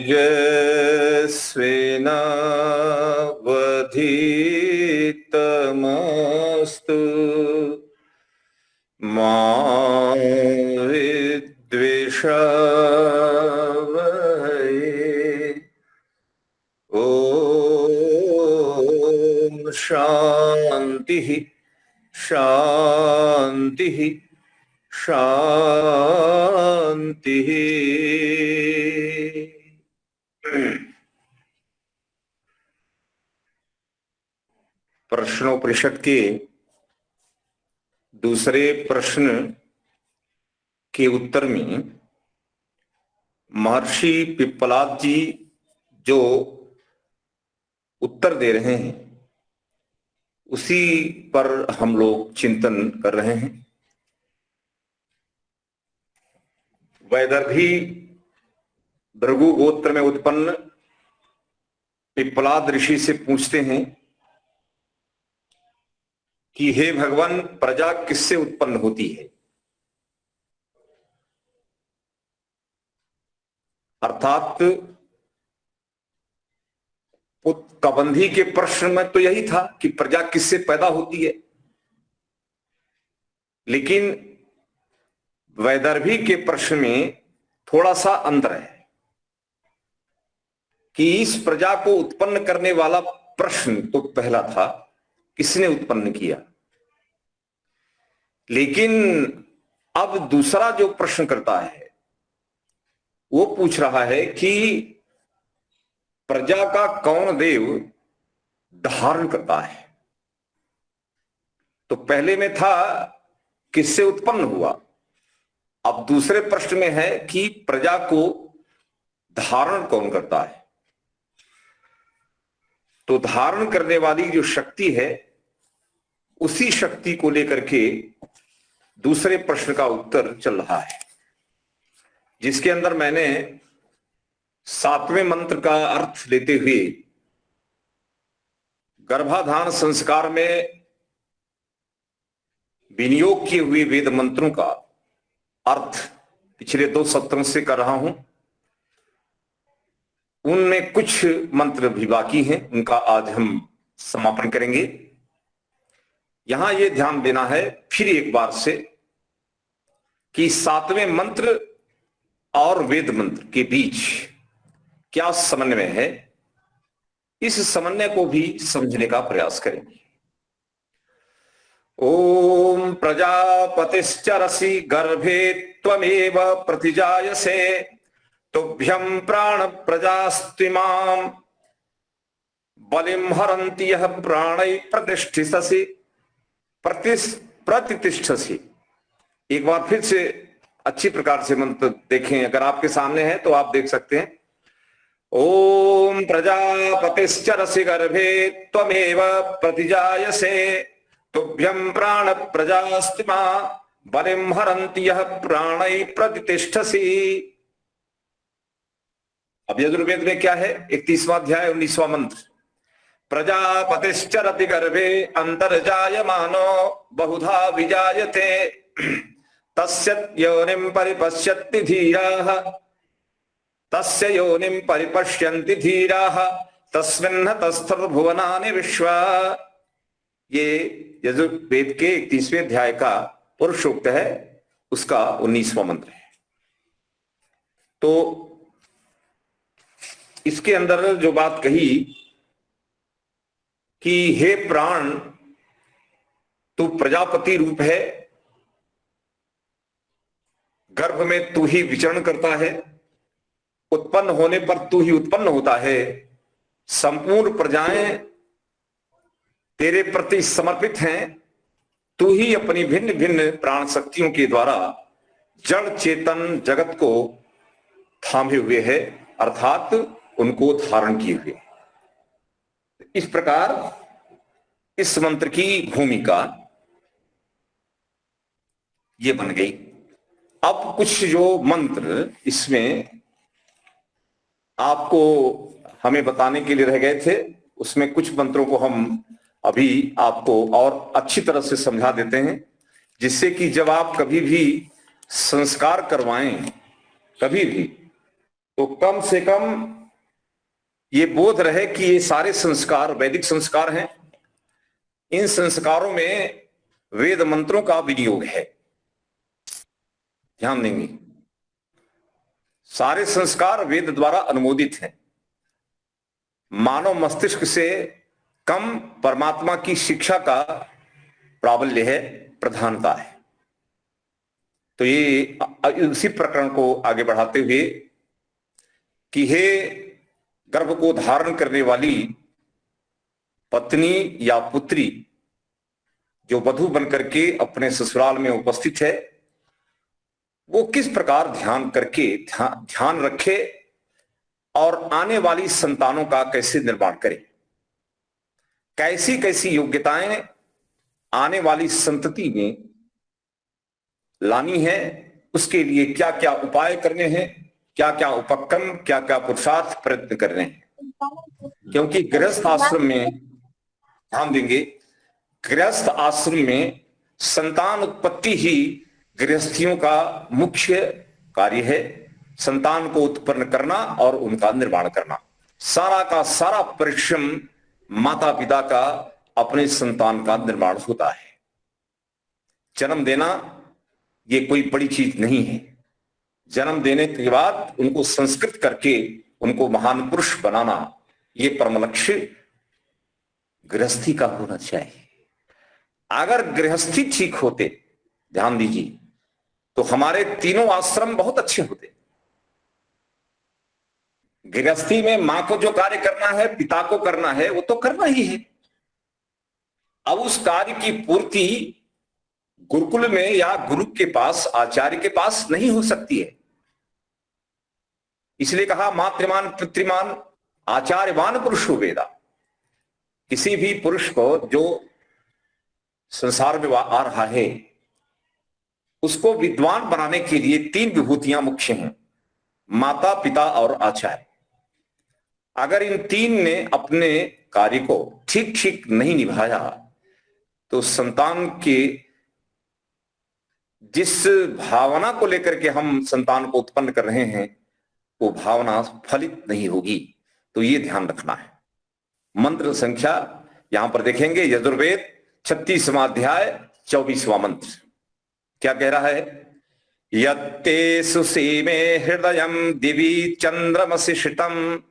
तेजस्विनावधीतमस्तु मा विद्विषावहै। ओम शांति शांति शांति। प्रश्नोपनिषद के दूसरे प्रश्न के उत्तर में महर्षि पिप्पलाद जी जो उत्तर दे रहे हैं उसी पर हम लोग चिंतन कर रहे हैं। वैदर्भी भृगु गोत्र में उत्पन्न पिप्पलाद ऋषि से पूछते हैं कि हे भगवान, प्रजा किससे उत्पन्न होती है? अर्थात कबंधी के प्रश्न में तो यही था कि प्रजा किससे पैदा होती है, लेकिन वैदर्भी के प्रश्न में थोड़ा सा अंतर है कि इस प्रजा को उत्पन्न करने वाला प्रश्न तो पहला था, किसने उत्पन्न किया, लेकिन अब दूसरा जो प्रश्न करता है वो पूछ रहा है कि प्रजा का कौन देव धारण करता है। तो पहले में था किससे उत्पन्न हुआ, अब दूसरे प्रश्न में है कि प्रजा को धारण कौन करता है। तो धारण करने वाली जो शक्ति है उसी शक्ति को लेकर के दूसरे प्रश्न का उत्तर चल रहा है, जिसके अंदर मैंने 7वें मंत्र का अर्थ लेते हुए गर्भाधान संस्कार में विनियोग किए हुए वेद मंत्रों का अर्थ पिछले 2 सत्रों से कर रहा हूं। उनमें कुछ मंत्र भी बाकी हैं, उनका आज हम समापन करेंगे। यहां यह ध्यान देना है फिर एक बार से कि 7वें मंत्र और वेद मंत्र के बीच क्या समन्वय है, इस समन्वय को भी समझने का प्रयास करेंगे। ओम प्रजापतिश्चरसि गर्भे त्वमेव प्रतिजायसे तुभ्यं प्राण प्रजास्त्विमां बलिं हरन्ति यः प्राणैः प्रतिष्ठिससि प्रतिष्ठसि। एक बार फिर से अच्छी प्रकार से मंत्र देखें, अगर आपके सामने है तो आप देख सकते हैं। ओम प्रजापतिश्चरसि गर्भे त्वमेव प्रतिजायसे तुभ्यं प्राण प्रजास्तिमा बलिं हरन्ति यः प्राणैः प्रतिष्ठसि। अब यजुर्वेद में क्या है, 31वां अध्याय 19वां मंत्र। प्रजापतिश्चरति गर्भे अंतर्जायमानो बहुधा विजायते तस्य योनिं परिपश्यन्ति धीराः तस्य योनिं परिपश्यन्ति धीराः तस्मिन् तस्थुर्भुवनानि विश्वा। ये यजुर्वेद के 31वें अध्याय का पुरुषोक्त है, उसका 19वां मंत्र है। तो इसके अंदर जो बात कही कि हे प्राण, तू प्रजापति रूप है, गर्भ में तू ही विचरण करता है, उत्पन्न होने पर तू ही उत्पन्न होता है, संपूर्ण प्रजाएं तेरे प्रति समर्पित हैं, तू ही अपनी भिन्न भिन्न प्राण शक्तियों के द्वारा जड़ चेतन जगत को थामे हुए है, अर्थात उनको धारण किए हुए। इस प्रकार इस मंत्र की भूमिका ये बन गई। अब कुछ जो मंत्र इसमें आपको हमें बताने के लिए रह गए थे, उसमें कुछ मंत्रों को हम अभी आपको और अच्छी तरह से समझा देते हैं, जिससे कि जब आप कभी भी संस्कार करवाएं, कभी भी, तो कम से कम ये बोध रहे कि ये सारे संस्कार वैदिक संस्कार हैं। इन संस्कारों में वेद मंत्रों का विनियोग है। ध्यान देंगे, सारे संस्कार वेद द्वारा अनुमोदित हैं। मानव मस्तिष्क से कम परमात्मा की शिक्षा का प्राबल्य है, प्रधानता है। तो ये उसी प्रकरण को आगे बढ़ाते हुए कि हे गर्भ को धारण करने वाली पत्नी या पुत्री जो वधू बनकर के अपने ससुराल में उपस्थित है, वो किस प्रकार ध्यान करके ध्यान रखे और आने वाली संतानों का कैसे निर्माण करे, कैसी कैसी योग्यताएं आने वाली संतति में लानी है, उसके लिए क्या क्या उपाय करने हैं, क्या क्या उपक्रम, क्या क्या पुरुषार्थ प्रयत्न करने हैं। क्योंकि गृहस्थ आश्रम में, ध्यान देंगे, गृहस्थ आश्रम में संतान उत्पत्ति ही गृहस्थियों का मुख्य कार्य है। संतान को उत्पन्न करना और उनका निर्माण करना, सारा का सारा परिश्रम माता पिता का अपने संतान का निर्माण होता है। जन्म देना ये कोई बड़ी चीज नहीं है। जन्म देने के बाद उनको संस्कृत करके उनको महान पुरुष बनाना, ये परम लक्ष्य गृहस्थी का होना चाहिए। अगर गृहस्थी ठीक होते, ध्यान दीजिए, तो हमारे तीनों आश्रम बहुत अच्छे होते। गृहस्थी में मां को जो कार्य करना है, पिता को करना है, वो तो करना ही है। अब उस कार्य की पूर्ति गुरुकुल में या गुरु के पास, आचार्य के पास नहीं हो सकती है। इसलिए कहा मातृमान पितृमान आचार्यवान पुरुषो वेदा। किसी भी पुरुष को जो संसार में आ रहा है, उसको विद्वान बनाने के लिए तीन विभूतियां मुख्य हैं, माता पिता और आचार्य। अगर इन तीन ने अपने कार्य को ठीक ठीक नहीं निभाया तो संतान के जिस भावना को लेकर के हम संतान को उत्पन्न कर रहे हैं, वो भावना फलित नहीं होगी। तो ये ध्यान रखना है। मंत्र संख्या यहां पर देखेंगे, यजुर्वेद 36वां अध्याय 24वां मंत्र क्या कह रहा है? यत्ते सुसीमे हृदयम दिवि चंद्रमसि शितम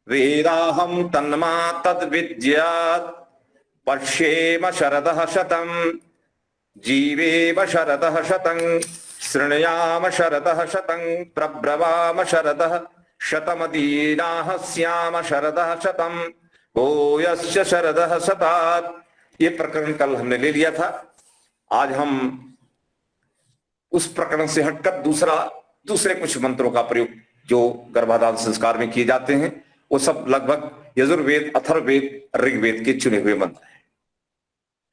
वेदाहम तन्मा तद्विद्यात् पश्येम शरदः शतम् जीवेम शरदः शतं शृणुयाम शरदः शतं प्रब्रवाम शरदः शतमदीनाः स्याम शरदः शतं भूयश्च शरदः शतात्। ये प्रकरण कल हमने ले लिया था। आज हम उस प्रकरण से हटकर दूसरे कुछ मंत्रों का प्रयोग जो गर्भाधान संस्कार में किए जाते हैं, वो सब लगभग यजुर्वेद, अथर्ववेद, ऋग्वेद के चुने हुए मंत्र हैं।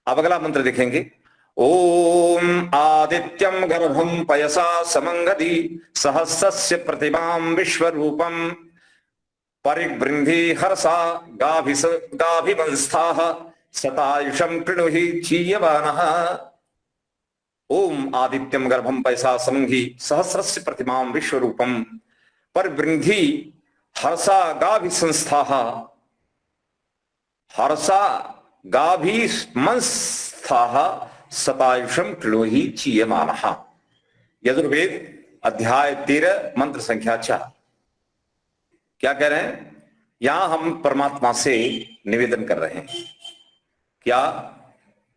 अब अगला मंत्र देखेंगे। ओम आदित्यम गर्भम पयसा समंगधि सहस्रस्य प्रतिमां विश्वरूपम परिवृन्धि हर्षा गाभिवंस्थाः शतायुषं कृणुहि चीयमानः। ओम आदित्यम गर्भम पयसा समंघि सहस्रस्य प्रतिमां विश्वरूपम परिवृन्धि हर्षा गाभिसंस्थाः हर्षा गाभिमंस्थाः शतायुषं कृणुहि चीयमानः। यजुर्वेद अध्याय 13 मंत्र संख्या 4। क्या कह रहे हैं? यहां हम परमात्मा से निवेदन कर रहे हैं। क्या?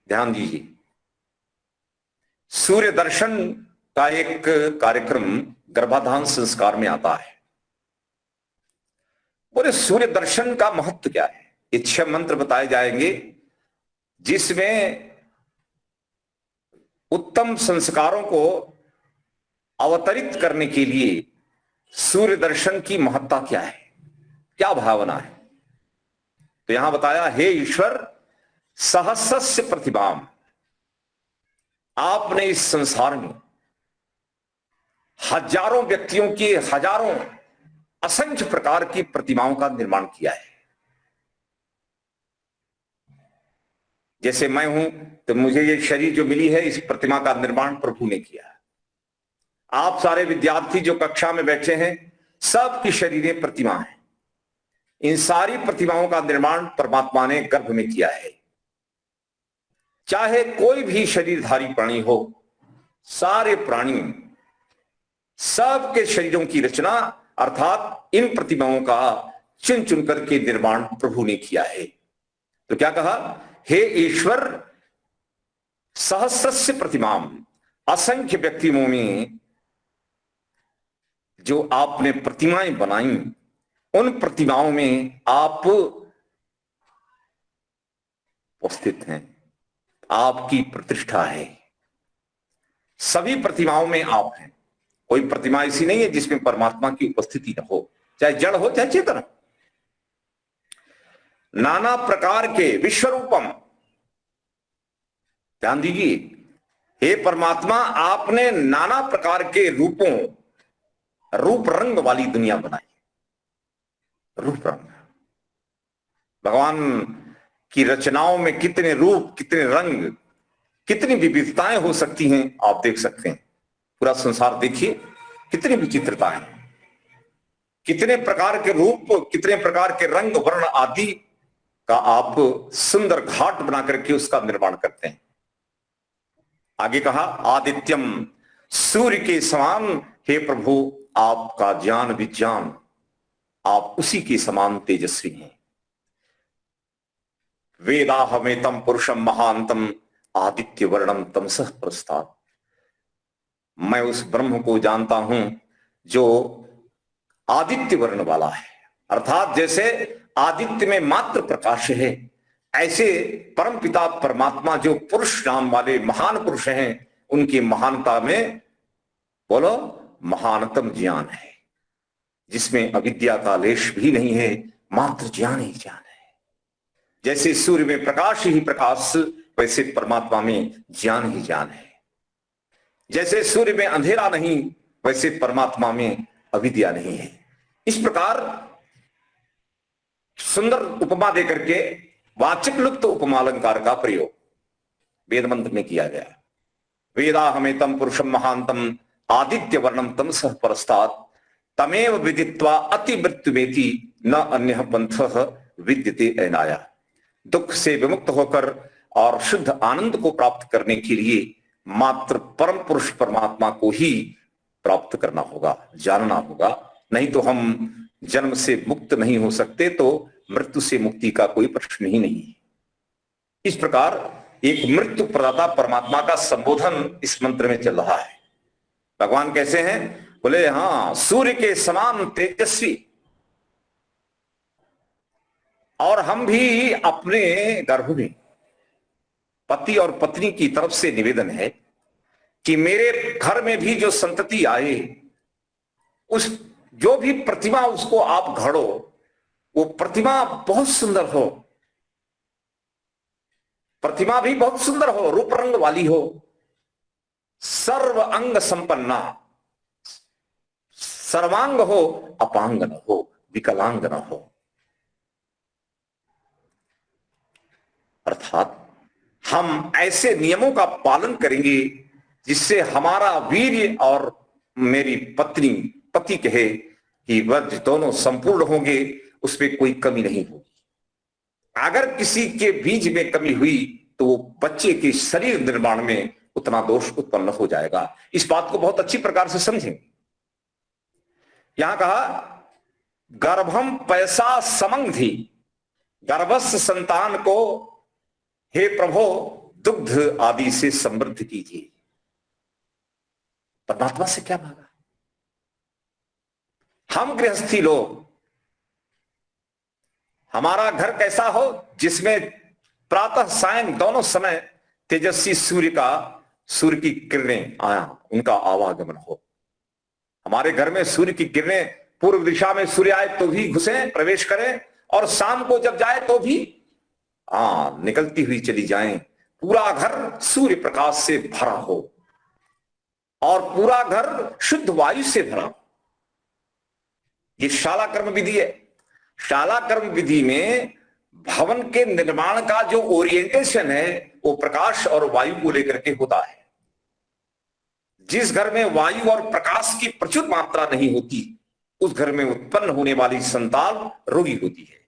ध्यान दीजिए। सूर्य दर्शन का एक कार्यक्रम गर्भाधान संस्कार में आता है। बोले सूर्य दर्शन का महत्व क्या है? ये 6 मंत्र बताए जाएंगे जिसमें उत्तम संस्कारों को अवतरित करने के लिए सूर्य दर्शन की महत्ता क्या है, क्या भावना है। तो यहां बताया, हे ईश्वर सहस्रस्य प्रतिभाम, आपने इस संसार में हजारों व्यक्तियों की, हजारों असंख्य प्रकार की प्रतिमाओं का निर्माण किया है। जैसे मैं हूं तो मुझे ये शरीर जो मिली है, इस प्रतिमा का निर्माण प्रभु ने किया। आप सारे विद्यार्थी जो कक्षा में बैठे हैं, सबकी शरीरें प्रतिमा हैं। इन सारी प्रतिमाओं का निर्माण परमात्मा ने गर्भ में किया है। चाहे कोई भी शरीरधारी प्राणी हो, सारे प्राणी, सबके शरीरों की रचना अर्थात इन प्रतिमाओं का चुन चुन करके निर्माण प्रभु ने किया है। तो क्या कहा, हे ईश्वर, सहस्रस्य प्रतिमाम, असंख्य व्यक्तियों में जो आपने प्रतिमाएं बनाई, उन प्रतिमाओं में आप उपस्थित हैं, आपकी प्रतिष्ठा है। सभी प्रतिमाओं में आप हैं। कोई प्रतिमा ऐसी नहीं है जिसमें परमात्मा की उपस्थिति न हो, चाहे जड़ हो चाहे चेतन। नाना प्रकार के विश्वरूपम, ध्यान दीजिए, हे परमात्मा, आपने नाना प्रकार के रूपों, रूप रंग वाली दुनिया बनाई। रूप रंग, भगवान की रचनाओं में कितने रूप, कितने रंग, कितनी विविधताएं हो सकती हैं आप देख सकते हैं। पूरा संसार देखिए, कितनी विचित्रताएं, कितने प्रकार के रूप, कितने प्रकार के रंग वर्ण आदि का आप सुंदर घाट बना करके उसका निर्माण करते हैं। आगे कहा, आदित्यम, सूर्य के समान हे प्रभु, आपका ज्ञान विज्ञान, आप उसी के समान तेजस्वी हैं। वेदाहमेतम पुरुषम महांतम आदित्य वर्णम तमसः प्रस्तात्, मैं उस ब्रह्म को जानता हूं जो आदित्य वर्ण वाला है। अर्थात जैसे आदित्य में मात्र प्रकाश है, ऐसे परमपिता परमात्मा जो पुरुष नाम वाले महान पुरुष हैं, उनकी महानता में बोलो महानतम ज्ञान है, जिसमें अविद्या का लेश भी नहीं है, मात्र ज्ञान ही ज्ञान है। जैसे सूर्य में प्रकाश ही प्रकाश, वैसे परमात्मा में ज्ञान ही ज्ञान है। जैसे सूर्य में अंधेरा नहीं, वैसे परमात्मा में अविद्या नहीं है। इस प्रकार सुंदर उपमा देकर के वाचिक लुप्त उपमालंकार का प्रयोग वेद मंत्र में किया गया। वेदाहमेतम पुरुषम महांतम आदित्य वर्णम तमसः परस्तात् तमेव विदित्वा अति मृत्युमेति न अन्यः पंथः विद्यते ऐनाया। दुख से विमुक्त होकर और शुद्ध आनंद को प्राप्त करने के लिए मात्र परम पुरुष परमात्मा को ही प्राप्त करना होगा, जानना होगा। नहीं तो हम जन्म से मुक्त नहीं हो सकते, तो मृत्यु से मुक्ति का कोई प्रश्न ही नहीं है। इस प्रकार एक मृत्यु प्रदाता परमात्मा का संबोधन इस मंत्र में चल रहा है। भगवान कैसे हैं? बोले हाँ, सूर्य के समान तेजस्वी। और हम भी अपने गर्भ में पति और पत्नी की तरफ से निवेदन है कि मेरे घर में भी जो संतति आए, उस जो भी प्रतिमा उसको आप घड़ो, वो प्रतिमा बहुत सुंदर हो, प्रतिमा भी बहुत सुंदर हो, रूप रंग वाली हो, सर्व अंग संपन्ना, सर्वांग हो, अपांग न हो, विकलांग न हो। अर्थात हम ऐसे नियमों का पालन करेंगे जिससे हमारा वीर्य और मेरी पत्नी पति कहे कि वह दोनों संपूर्ण होंगे, उसमें कोई कमी नहीं होगी। अगर किसी के बीज में कमी हुई तो वो बच्चे के शरीर निर्माण में उतना दोष उत्पन्न हो जाएगा। इस बात को बहुत अच्छी प्रकार से समझें। यहां कहा गर्भम पैसा समंगधि, गर्भस्थ संतान को हे प्रभु दुग्ध आदि से समृद्ध कीजिए। परमात्मा से क्या मांगा? हम गृहस्थी लोग, हमारा घर कैसा हो जिसमें प्रातः सायं दोनों समय तेजस्वी सूर्य की किरणें आया, उनका आवागमन हो। हमारे घर में सूर्य की किरणें पूर्व दिशा में सूर्य आए तो भी घुसे, प्रवेश करें, और शाम को जब जाए तो भी निकलती हुई चली जाएं। पूरा घर सूर्य प्रकाश से भरा हो और पूरा घर शुद्ध वायु से भरा हो। ये शाला कर्म विधि है। शाला कर्म विधि में भवन के निर्माण का जो ओरिएंटेशन है वो प्रकाश और वायु को लेकर के होता है। जिस घर में वायु और प्रकाश की प्रचुर मात्रा नहीं होती, उस घर में उत्पन्न होने वाली संतान रोगी होती है।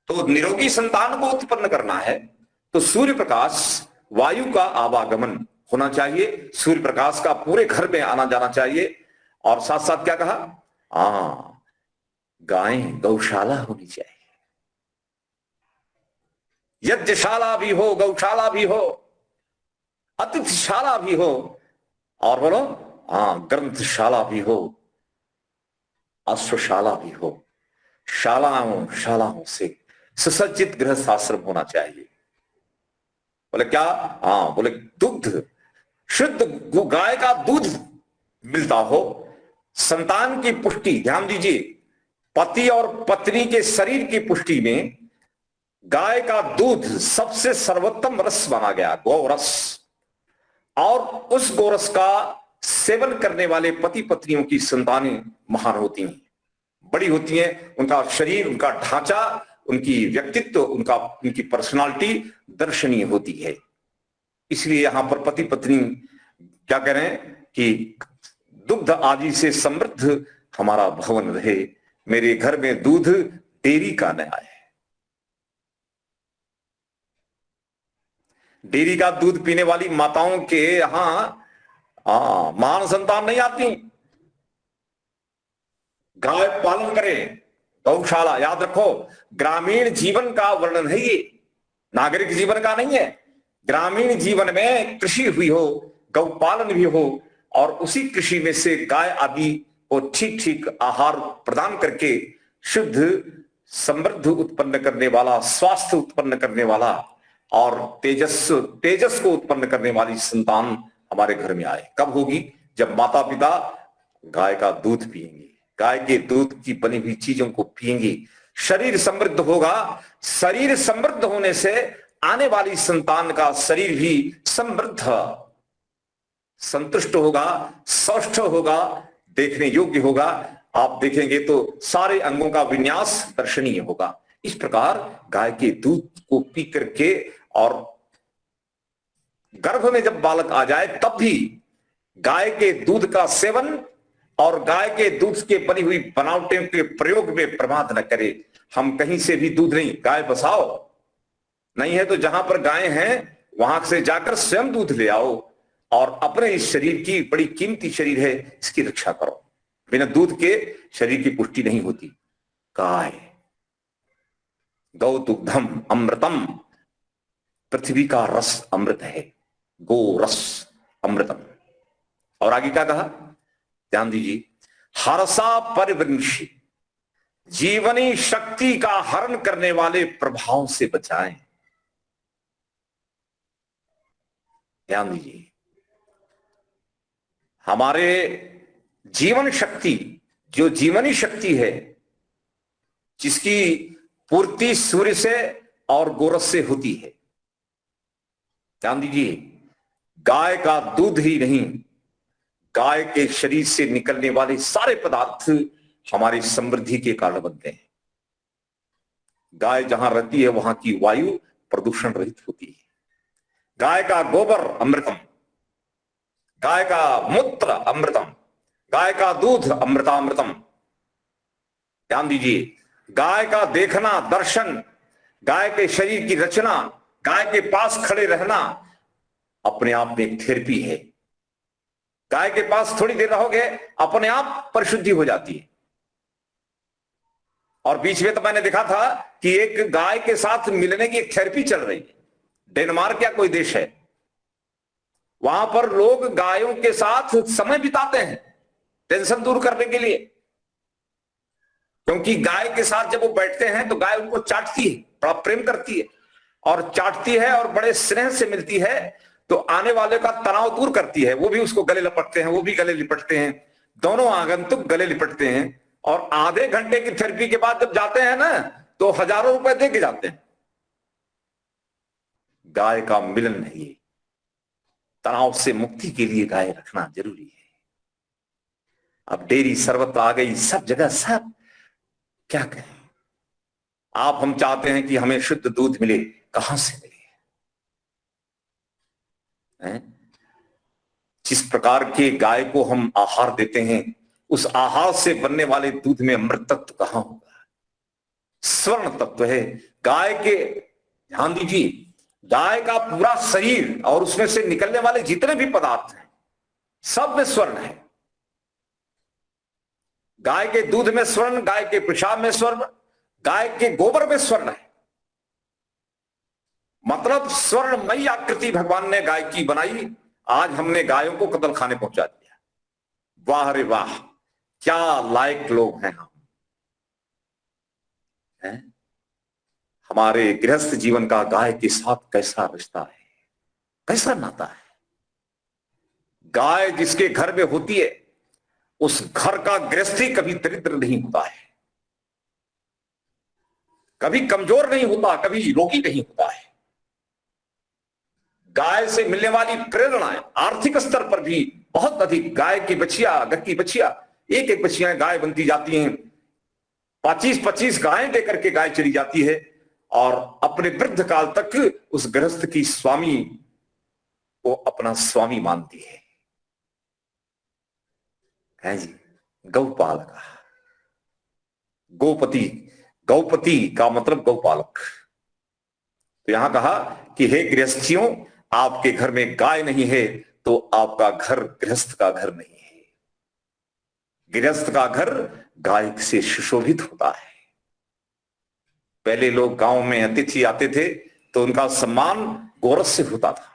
तो निरोगी संतान को उत्पन्न करना है तो सूर्य प्रकाश, वायु का आवागमन होना चाहिए, सूर्य प्रकाश का पूरे घर में आना जाना चाहिए। और साथ साथ क्या कहा, गायें, गौशाला होनी चाहिए, यज्ञशाला भी हो, गौशाला भी हो, अतिथिशाला भी हो, और बोलो ग्रंथशाला भी हो, अश्वशाला भी हो। शालाओं से सुसज्जित गृहस्थ आश्रम होना चाहिए। बोले क्या? बोले दुग्ध, शुद्ध गाय का दूध मिलता हो, संतान की पुष्टि। ध्यान दीजिए, पति और पत्नी के शरीर की पुष्टि में गाय का दूध सबसे सर्वोत्तम रस माना गया, गौरस। और उस गौरस का सेवन करने वाले पति पत्नियों की संतानें महान होती हैं, बड़ी होती हैं, उनका शरीर, उनका ढांचा, उनकी व्यक्तित्व, उनकी पर्सनालिटी दर्शनीय होती है। इसलिए यहां पर पति पत्नी क्या कह रहे हैं कि दुग्ध आदि से समृद्ध हमारा भवन रहे, मेरे घर में दूध डेयरी का न आए। डेयरी का दूध पीने वाली माताओं के यहां महान संतान नहीं आती। गाय पालन करें, गौशाला। याद रखो, ग्रामीण जीवन का वर्णन है ये, नागरिक जीवन का नहीं है। ग्रामीण जीवन में कृषि हुई हो, गौपालन भी हो, और उसी कृषि में से गाय आदि को ठीक ठीक आहार प्रदान करके शुद्ध समृद्ध उत्पन्न करने वाला, स्वास्थ्य उत्पन्न करने वाला और तेजस को उत्पन्न करने वाली संतान हमारे घर में आए। कब होगी? जब माता पिता गाय का दूध पिएंगे, गाय के दूध की बनी हुई चीजों को पिएंगे, शरीर समृद्ध होगा। शरीर समृद्ध होने से आने वाली संतान का शरीर भी समृद्ध, संतुष्ट होगा, स्वस्थ होगा, देखने योग्य होगा। आप देखेंगे तो सारे अंगों का विन्यास दर्शनीय होगा। इस प्रकार गाय के दूध को पी करके, और गर्भ में जब बालक आ जाए तब भी गाय के दूध का सेवन और गाय के दूध के बनी हुई बनावटों के प्रयोग में प्रमाद न करे। हम कहीं से भी दूध नहीं, गाय बसाओ, नहीं है तो जहां पर गाय हैं वहां से जाकर स्वयं दूध ले आओ, और अपने इस शरीर की, बड़ी कीमती शरीर है, इसकी रक्षा करो। बिना दूध के शरीर की पुष्टि नहीं होती। गाय, गौ दुग्धम अमृतम, पृथ्वी का रस अमृत है, गो रस अमृतम। और आगे क्या कहा, ध्यान दीजिए, हरसा परिवृंशी, जीवनी शक्ति का हरण करने वाले प्रभाव से बचाएं। ध्यान दीजिए, हमारे जीवन शक्ति, जो जीवनी शक्ति है, जिसकी पूर्ति सूर्य से और गोरस से होती है। ध्यान दीजिए, गाय का दूध ही नहीं, गाय के शरीर से निकलने वाले सारे पदार्थ हमारी समृद्धि के कारण बनते हैं। गाय जहां रहती है वहां की वायु प्रदूषण रहित होती है। गाय का गोबर अमृतम, गाय का मूत्र अमृतम, गाय का दूध अमृतामृतम। ध्यान दीजिए, गाय का देखना, दर्शन, गाय के शरीर की रचना, गाय के पास खड़े रहना अपने आप में एक थेरेपी है। गाय के पास थोड़ी देर रहोगे अपने आप परिशुद्धि हो जाती है। और बीच में तो मैंने देखा था कि एक गाय के साथ मिलने की एक थेरेपी चल रही है। डेनमार्क या कोई देश है, वहां पर लोग गायों के साथ समय बिताते हैं टेंशन दूर करने के लिए। क्योंकि गाय के साथ जब वो बैठते हैं तो गाय उनको चाटती है, बड़ा प्रेम करती है, और चाटती है और बड़े स्नेह से मिलती है, तो आने वाले का तनाव दूर करती है। वो भी उसको गले लपटते हैं, वो भी गले लिपटते हैं, दोनों आगंतुक गले लिपटते हैं। और आधे घंटे की थेरेपी के बाद जब जाते हैं ना, तो हजारों रुपए दे के जाते हैं। गाय का मिलन है ये। तनाव से मुक्ति के लिए गाय रखना जरूरी है। अब डेयरी सर्वत्र आ गई, सब जगह, सब क्या कहें। आप, हम चाहते हैं कि हमें शुद्ध दूध मिले, कहां से मिले? जिस प्रकार के गाय को हम आहार देते हैं, उस आहार से बनने वाले दूध में अमृत तत्व कहां होगा? स्वर्ण तत्व है गाय के। ध्यान दीजिए, गाय का पूरा शरीर और उसमें से निकलने वाले जितने भी पदार्थ हैं सब में स्वर्ण है। गाय के दूध में स्वर्ण, गाय के पेशाब में स्वर्ण, गाय के गोबर में स्वर्ण है। मतलब स्वर्णमयी आकृति भगवान ने गाय की बनाई। आज हमने गायों को कत्ल खाने पहुंचा दिया। वाह रे वाह, क्या लायक लोग हैं हम, हैं? हमारे गृहस्थ जीवन का गाय के साथ कैसा रिश्ता है, कैसा नाता है। गाय जिसके घर में होती है उस घर का गृहस्थी कभी दरिद्र नहीं होता है, कभी कमजोर नहीं होता, कभी रोगी नहीं होता है। गाय से मिलने वाली प्रेरणाएं आर्थिक स्तर पर भी बहुत अधिक। गाय की बछिया, घर की बछिया, एक एक बछियां गाय बनती जाती हैं। 25-25 गायें देकर के गाय चली जाती है और अपने वृद्ध काल तक उस गृहस्थ की स्वामी को अपना स्वामी मानती है जी। गौपालक, गोपति, गौपति का मतलब गौपालक। तो यहां कहा कि हे गृहस्थियों, आपके घर में गाय नहीं है तो आपका घर गृहस्थ का घर नहीं है। गृहस्थ का घर गाय से सुशोभित होता है। पहले लोग गांव में अतिथि आते थे तो उनका सम्मान गोरस से होता था।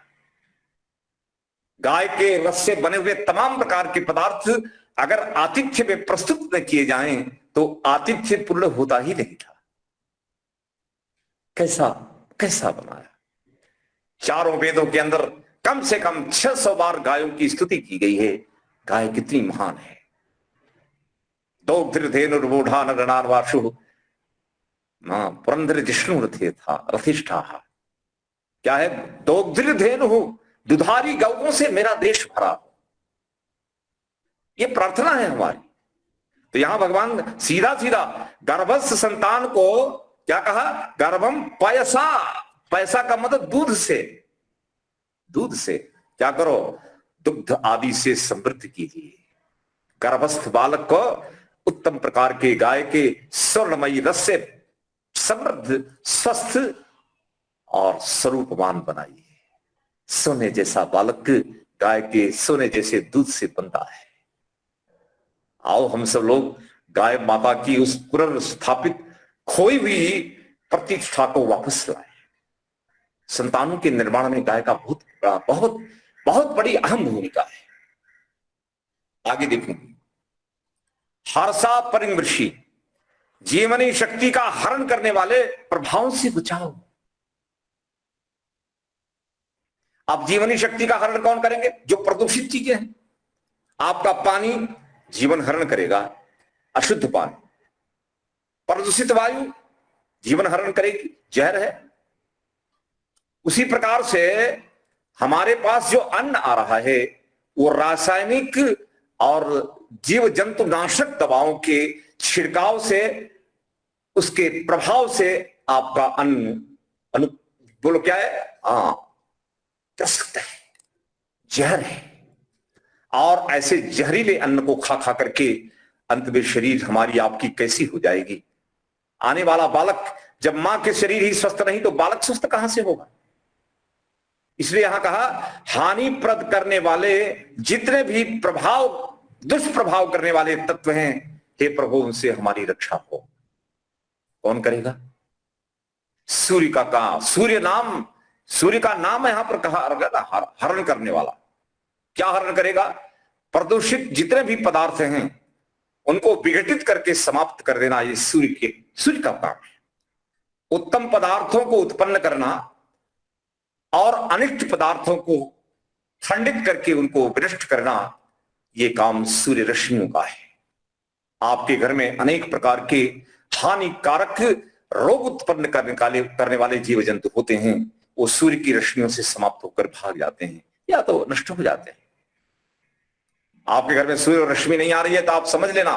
गाय के रस से बने हुए तमाम प्रकार के पदार्थ अगर आतिथ्य में प्रस्तुत न किए जाएं तो आतिथ्य पूर्ण होता ही नहीं था। कैसा कैसा बनाया। चारों वेदों के अंदर कम से कम 600 बार गायों की स्तुति की गई है। गाय कितनी महान है। दोग्धेनुर्वोढ़ा नरणान वाशु पुरंदर जिष्णु रथे था रथिष्ठा। क्या है? दोग्धेनु, दुधारी गौओं से मेरा देश भरा हो। ये प्रार्थना है हमारी। तो यहां भगवान सीधा सीधा गर्भस्थ संतान को क्या कहा? गर्भम पयसा। पैसा का मतलब दूध से। दूध से क्या करो? दुग्ध आदि से समृद्ध कीजिए। गर्भस्थ बालक को उत्तम प्रकार के गाय के स्वर्णमयी रस से समृद्ध, स्वस्थ और स्वरूपवान बनाइए। सोने जैसा बालक गाय के सोने जैसे दूध से बनता है। आओ हम सब लोग गाय माता की उस पुनर्स्थापित खोई हुई प्रतिष्ठा को वापस लाएं। संतानों के निर्माण में गाय का बहुत बहुत बड़ी अहम भूमिका है। आगे देखो, हर्षा परिमृषि, जीवनी शक्ति का हरण करने वाले प्रभावों से बचाओ। अब जीवनी शक्ति का हरण कौन करेंगे? जो प्रदूषित चीजें हैं। आपका पानी जीवन हरण करेगा, अशुद्ध पानी। प्रदूषित वायु जीवन हरण करेगी, जहर है। उसी प्रकार से हमारे पास जो अन्न आ रहा है वो रासायनिक और जीव जंतु नाशक दवाओं के छिड़काव से, उसके प्रभाव से आपका अन्न बोलो क्या है? क्या सकता है? जहर है। और ऐसे जहरीले अन्न को खा खा करके अंत में शरीर हमारी आपकी कैसी हो जाएगी। आने वाला बालक, जब मां के शरीर ही स्वस्थ नहीं तो बालक स्वस्थ कहां से होगा। इसलिए यहां कहा हानिप्रद करने वाले जितने भी प्रभाव, दुष्प्रभाव करने वाले तत्व हैं, हे प्रभु उनसे हमारी रक्षा हो। कौन करेगा? सूर्य का काम, सूर्य का नाम यहां पर कहा हरण करने वाला। क्या हरण करेगा? प्रदूषित जितने भी पदार्थ हैं उनको विघटित करके समाप्त कर देना, ये सूर्य का काम है। उत्तम पदार्थों को उत्पन्न करना और अनिष्ट पदार्थों को खंडित करके उनको विनष्ट करना, यह काम सूर्य रश्मियों का है। आपके घर में अनेक प्रकार के हानिकारक रोग उत्पन्न करने वाले जीव जंतु होते हैं, वो सूर्य की रश्मियों से समाप्त होकर भाग जाते हैं या तो नष्ट हो जाते हैं। आपके घर में सूर्य रश्मि नहीं आ रही है तो आप समझ लेना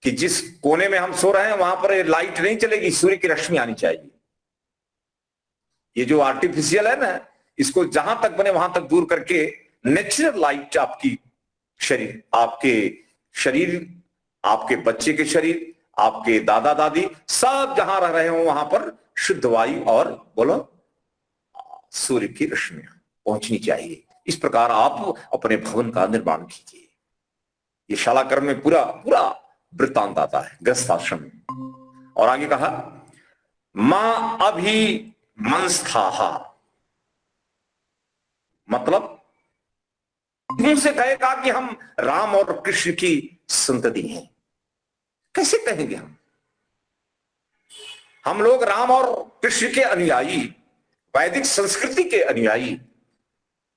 कि जिस कोने में हम सो रहे हैं वहां पर लाइट नहीं चलेगी, सूर्य की रश्मि आनी चाहिए। ये जो आर्टिफिशियल है ना, इसको जहां तक बने वहां तक दूर करके नेचुरल लाइट आपकी शरीर, आपके शरीर, आपके बच्चे के शरीर, आपके दादा दादी सब जहां रह रहे हो वहां पर शुद्ध वायु और बोलो सूर्य की रश्मियां पहुंचनी चाहिए। इस प्रकार आप अपने भवन का निर्माण कीजिए। ये शालाक्रम में पूरा पूरा वृत्तांत आता है गृहस्थाश्रम में। और आगे कहा मां अभी मंस्थाहा, मतलब मुंह से कहेगा कि हम राम और कृष्ण की संतति हैं। कैसे कहेंगे हम लोग राम और कृष्ण के अनुयायी, वैदिक संस्कृति के अनुयायी,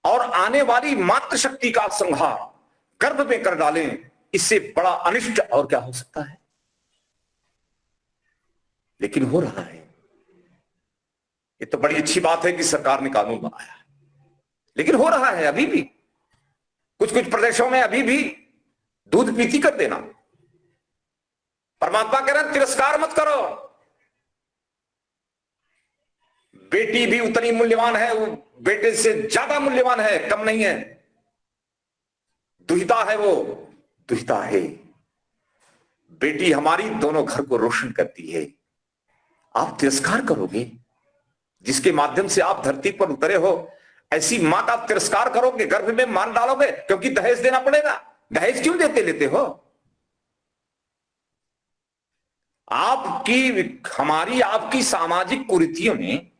और आने वाली मातृशक्ति का संहार गर्भ में कर डालें, इससे बड़ा अनिष्ट और क्या हो सकता है। लेकिन हो रहा है। ये तो बड़ी अच्छी बात है कि सरकार ने कानून बनाया, लेकिन हो रहा है अभी भी। कुछ कुछ प्रदेशों में अभी भी दूध पीती कर देना। परमात्मा कह रहे हैं तिरस्कार मत करो। बेटी भी उतनी मूल्यवान है, वो बेटे से ज्यादा मूल्यवान है, कम नहीं है। दुहिता है, वो दुहिता है। बेटी हमारी दोनों घर को रोशन करती है। आप तिरस्कार करोगे, जिसके माध्यम से आप धरती पर उतरे हो, ऐसी मां का तिरस्कार करोगे, गर्भ में मार डालोगे, क्योंकि दहेज देना पड़ेगा। दहेज क्यों लेते हो? आपकी हमारी आपकी सामाजिक कुरीतियों में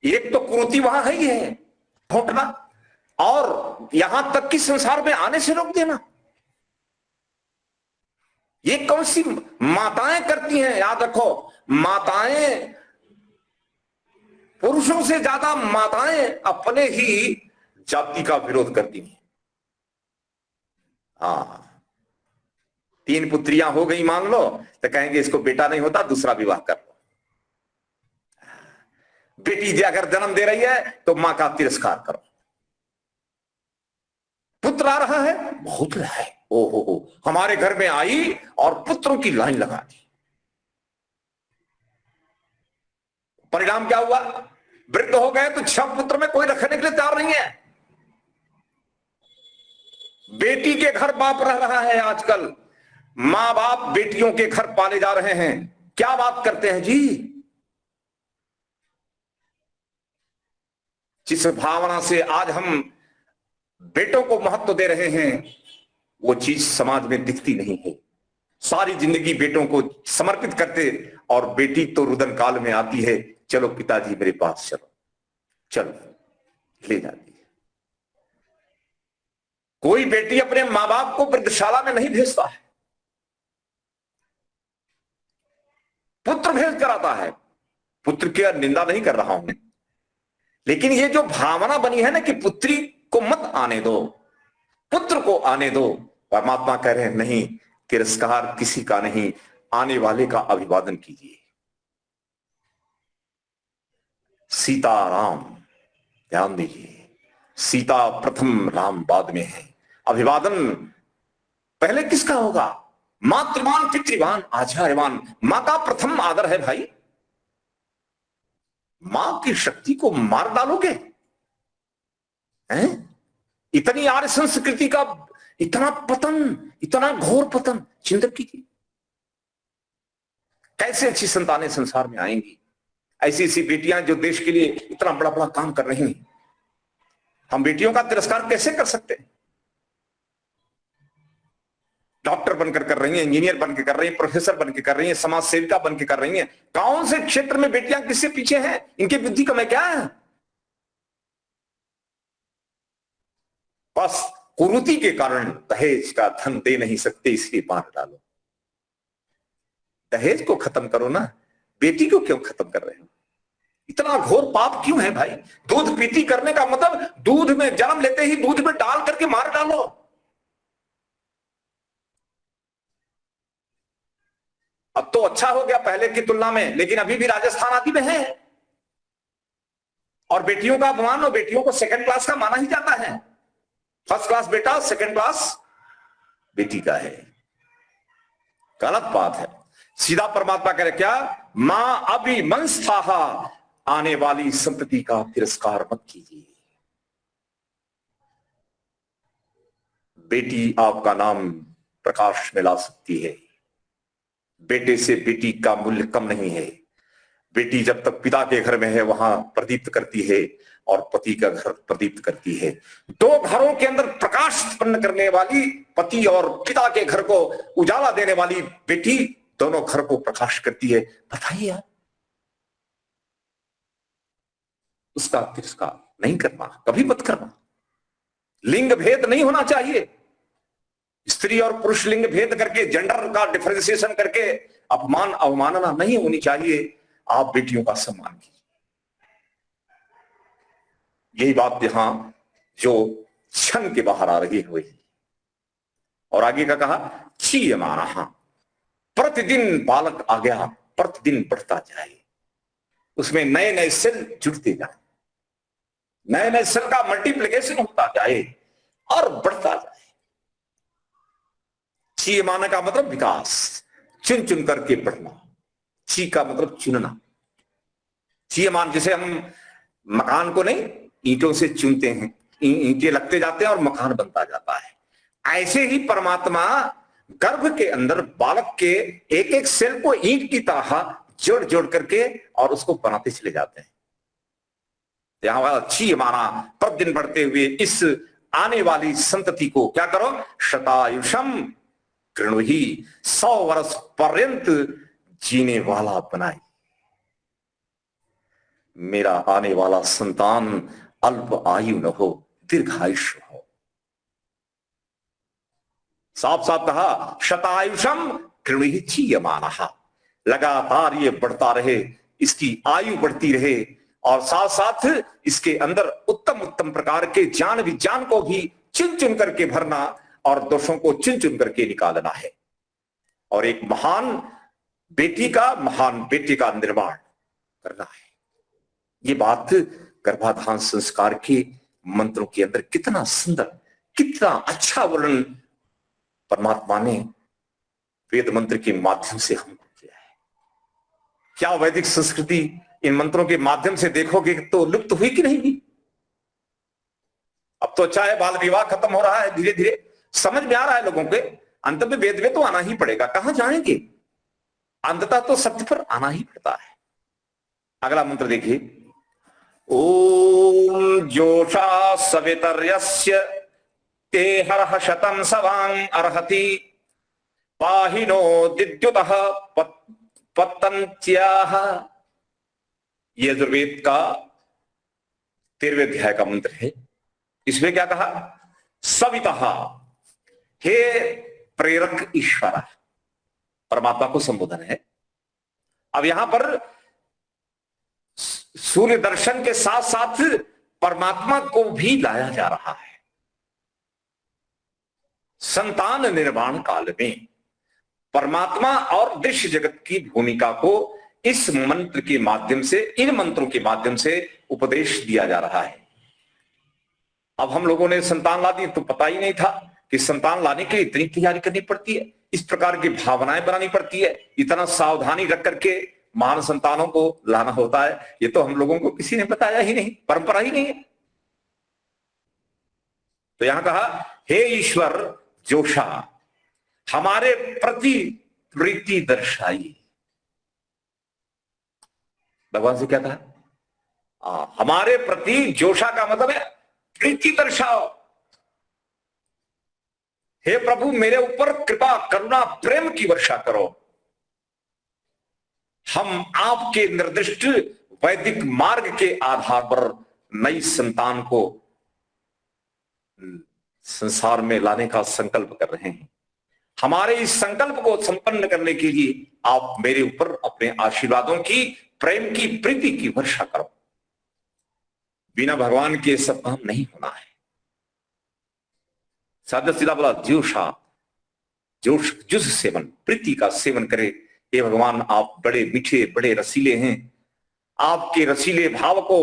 एक तो कुरीति वहां है ही है, घोटना, और यहां तक कि संसार में आने से रोक देना। ये कौन सी माताएं करती हैं? याद रखो, माताएं, पुरुषों से ज्यादा माताएं अपने ही जाति का विरोध करती हैं। हाँ, 3 पुत्रियां हो गई मान लो, तो कहेंगे इसको बेटा नहीं होता, दूसरा विवाह कर लो। बेटी अगर जन्म दे रही है तो मां का तिरस्कार करो। पुत्र आ रहा है, बहुत रहा है, ओहो हमारे घर में आई और पुत्रों की लाइन लगा दी। परिणाम क्या हुआ? वृद्ध हो गए तो 6 पुत्र में कोई रखने के लिए तैयार नहीं है। बेटी के घर बाप रह रहा है आजकल। मां बाप बेटियों के घर पाले जा रहे हैं। क्या बात करते हैं जी? जिस भावना से आज हम बेटों को महत्व दे रहे हैं, वो चीज समाज में दिखती नहीं है। सारी जिंदगी बेटों को समर्पित करते, और बेटी तो रुदन काल में आती है, चलो पिताजी मेरे पास चलो, चलो ले जाती है। कोई बेटी अपने मां बाप को वृद्धशाला में नहीं भेजता है, पुत्र भेज कर आता है। पुत्र की निंदा नहीं कर रहा हूं, लेकिन ये जो भावना बनी है ना कि पुत्री को मत आने दो, पुत्र को आने दो, परमात्मा कह रहे हैं नहीं, तिरस्कार किसी का नहीं, आने वाले का अभिवादन कीजिए। सीताराम, ध्यान दीजिए, सीता प्रथम, राम बाद में है। अभिवादन पहले किसका होगा? मातृवान, पितृवान, आचार्यवान। मां का प्रथम आदर है भाई। मां की शक्ति को मार डालोगे? हैं? इतनी आर्य संस्कृति का इतना पतन, इतना घोर पतन चिंतन कीजिए। कैसे अच्छी संतानें संसार में आएंगी? ऐसी ऐसी बेटियां जो देश के लिए इतना बड़ा बड़ा काम कर रही हैं। हम बेटियों का तिरस्कार कैसे कर सकते हैं? डॉक्टर बनकर कर रही हैं, इंजीनियर बनकर कर रही हैं, प्रोफेसर बनकर कर रही हैं, समाज सेविका बनकर कर रही हैं। कौन से क्षेत्र में बेटियां किससे पीछे हैं? इनकी बुद्धि कम है क्या? बस कुरीति के कारण दहेज का धन दे नहीं सकते, इसलिए मार डालो। दहेज को खत्म करो ना, बेटी को क्यों खत्म कर रहे हो? इतना घोर पाप क्यों है भाई? दूध पीती करने का मतलब दूध में, जन्म लेते ही दूध में डाल करके मार डालो। अब तो अच्छा हो गया पहले की तुलना में, लेकिन अभी भी राजस्थान आदि में है। और बेटियों का अपमान, और बेटियों को सेकंड क्लास का माना ही जाता है। फर्स्ट क्लास बेटा, सेकंड क्लास बेटी का है। गलत बात है। सीधा परमात्मा कह रहे क्या? मां अभिमंस्थाहा, आने वाली संतति का तिरस्कार मत कीजिए। बेटी आपका नाम प्रकाश में ला सकती है, बेटे से बेटी का मूल्य कम नहीं है। बेटी जब तक पिता के घर में है वहां प्रदीप्त करती है और पति का घर प्रदीप्त करती है। दो घरों के अंदर प्रकाश उत्पन्न करने वाली पति और पिता के घर को उजाला देने वाली बेटी दोनों घर को प्रकाश करती है। बताइए आप, उसका तिरस्कार नहीं करना, कभी मत करना। लिंग भेद नहीं होना चाहिए। स्त्री और पुरुष लिंग भेद करके, जेंडर का डिफरेंशिएशन करके अपमान अवमानना नहीं होनी चाहिए। आप बेटियों का सम्मान कीजिए। यही बात यहां जो क्षण के बाहर आ रही है वही। और आगे का कहा, क्षीयमानः, प्रतिदिन बालक आ गया, प्रतिदिन बढ़ता जाए, उसमें नए नए सेल जुड़ते जाए, नए नए सेल का मल्टीप्लिकेशन होता जाए और बढ़ता जाए। क्षीयमान का मतलब विकास, चुन चुन करके बढ़ना। ची का मतलब चुनना। क्षीयमान, जैसे हम मकान को नहीं ईंटों से चुनते हैं, ईंटें लगते जाते हैं और मकान बनता जाता है, ऐसे ही परमात्मा गर्भ के अंदर बालक के एक एक सेल को ईंट की तरह जोड़ जोड़ करके और उसको बनाते चले जाते हैं। यहां अच्छी माना, प्रतिदिन बढ़ते हुए इस आने वाली संतति को क्या करो, शतायुषम कृणुहि, 100 वर्ष पर्यंत जीने वाला बनाए। मेरा आने वाला संतान अल्प आयु न हो, दीर्घायुष्य हो। साफ साफ कहा, शतायुषम कृणुहि क्षीयमानः, लगातार ये बढ़ता रहे, इसकी आयु बढ़ती रहे और साथ साथ इसके अंदर उत्तम उत्तम प्रकार के ज्ञान विज्ञान को भी चुन चुन करके भरना और दोषों को चुन चुन करके निकालना है और एक महान बेटी का, महान बेटे का निर्माण करना है। ये बात गर्भाधान संस्कार के मंत्रों के अंदर कितना सुंदर, कितना अच्छा वर्णन परमात्मा ने वेद मंत्र के माध्यम से हमको किया है। क्या वैदिक संस्कृति इन मंत्रों के माध्यम से देखोगे तो लुप्त हुई कि नहीं हुई? अब तो अच्छा है, बाल विवाह खत्म हो रहा है, धीरे धीरे समझ में आ रहा है लोगों के, अंत में वेद में तो आना ही पड़ेगा, कहां जाएंगे, अंततः तो सत्य पर आना ही पड़ता है। अगला मंत्र देखिए, ओम जोषा सवितर्यस्य ते हरः शतं सवां अर्हति पाहिनो दिद्युतः पतन्त्याः। ये यजुर्वेद का 13वें अध्याय का मंत्र है। इसमें क्या कहा, सवितः, हे प्रेरक ईश्वर, परमात्मा को संबोधन है। अब यहां पर सूर्य दर्शन के साथ साथ परमात्मा को भी लाया जा रहा है। संतान निर्माण काल में परमात्मा और दृश्य जगत की भूमिका को इस मंत्र के माध्यम से, इन मंत्रों के माध्यम से उपदेश दिया जा रहा है। अब हम लोगों ने संतान ला दी तो पता ही नहीं था कि संतान लाने के लिए इतनी तैयारी करनी पड़ती है, इस प्रकार की भावनाएं बनानी पड़ती है, इतना सावधानी रख करके महान संतानों को लाना होता है। ये तो हम लोगों को किसी ने बताया ही नहीं, परंपरा ही नहीं है। तो यहां कहा, हे ईश्वर जोषा, हमारे प्रति प्रीति दर्शाइए। भगवान से क्या कहा, हमारे प्रति, जोषा का मतलब है प्रीति दर्शाओ। हे प्रभु, मेरे ऊपर कृपा करुणा प्रेम की वर्षा करो। हम आपके निर्दिष्ट वैदिक मार्ग के आधार पर नई संतान को संसार में लाने का संकल्प कर रहे हैं। हमारे इस संकल्प को संपन्न करने के लिए आप मेरे ऊपर अपने आशीर्वादों की, प्रेम की, प्रीति की वर्षा करो। बिना भगवान के सब काम नहीं होना है। साधा सीधा बोला, जोशा, जोश, जुस सेवन, प्रीति का सेवन करे। हे भगवान, आप बड़े मीठे, बड़े रसीले हैं। आपके रसीले भाव को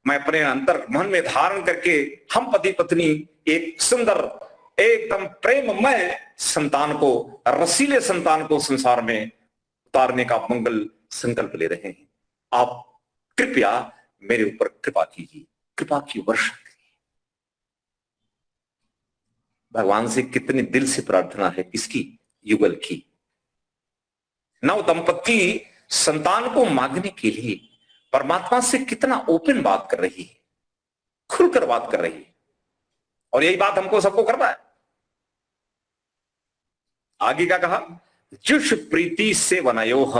मैं अपने अंतर मन में धारण करके हम पति पत्नी एक सुंदर, एकदम प्रेममय संतान को, रसीले संतान को संसार में उतारने का मंगल संकल्प ले रहे हैं। आप कृपया मेरे ऊपर कृपा कीजिए, कृपा की वर्षा करिए। भगवान से कितने दिल से प्रार्थना है, किसकी? युगल की। नव दंपति संतान को मांगने के लिए परमात्मा से कितना ओपन बात कर रही है, खुलकर बात कर रही है। और यही बात हमको सबको करना है। आगे क्या कहा? जुष प्रीति से वनयोह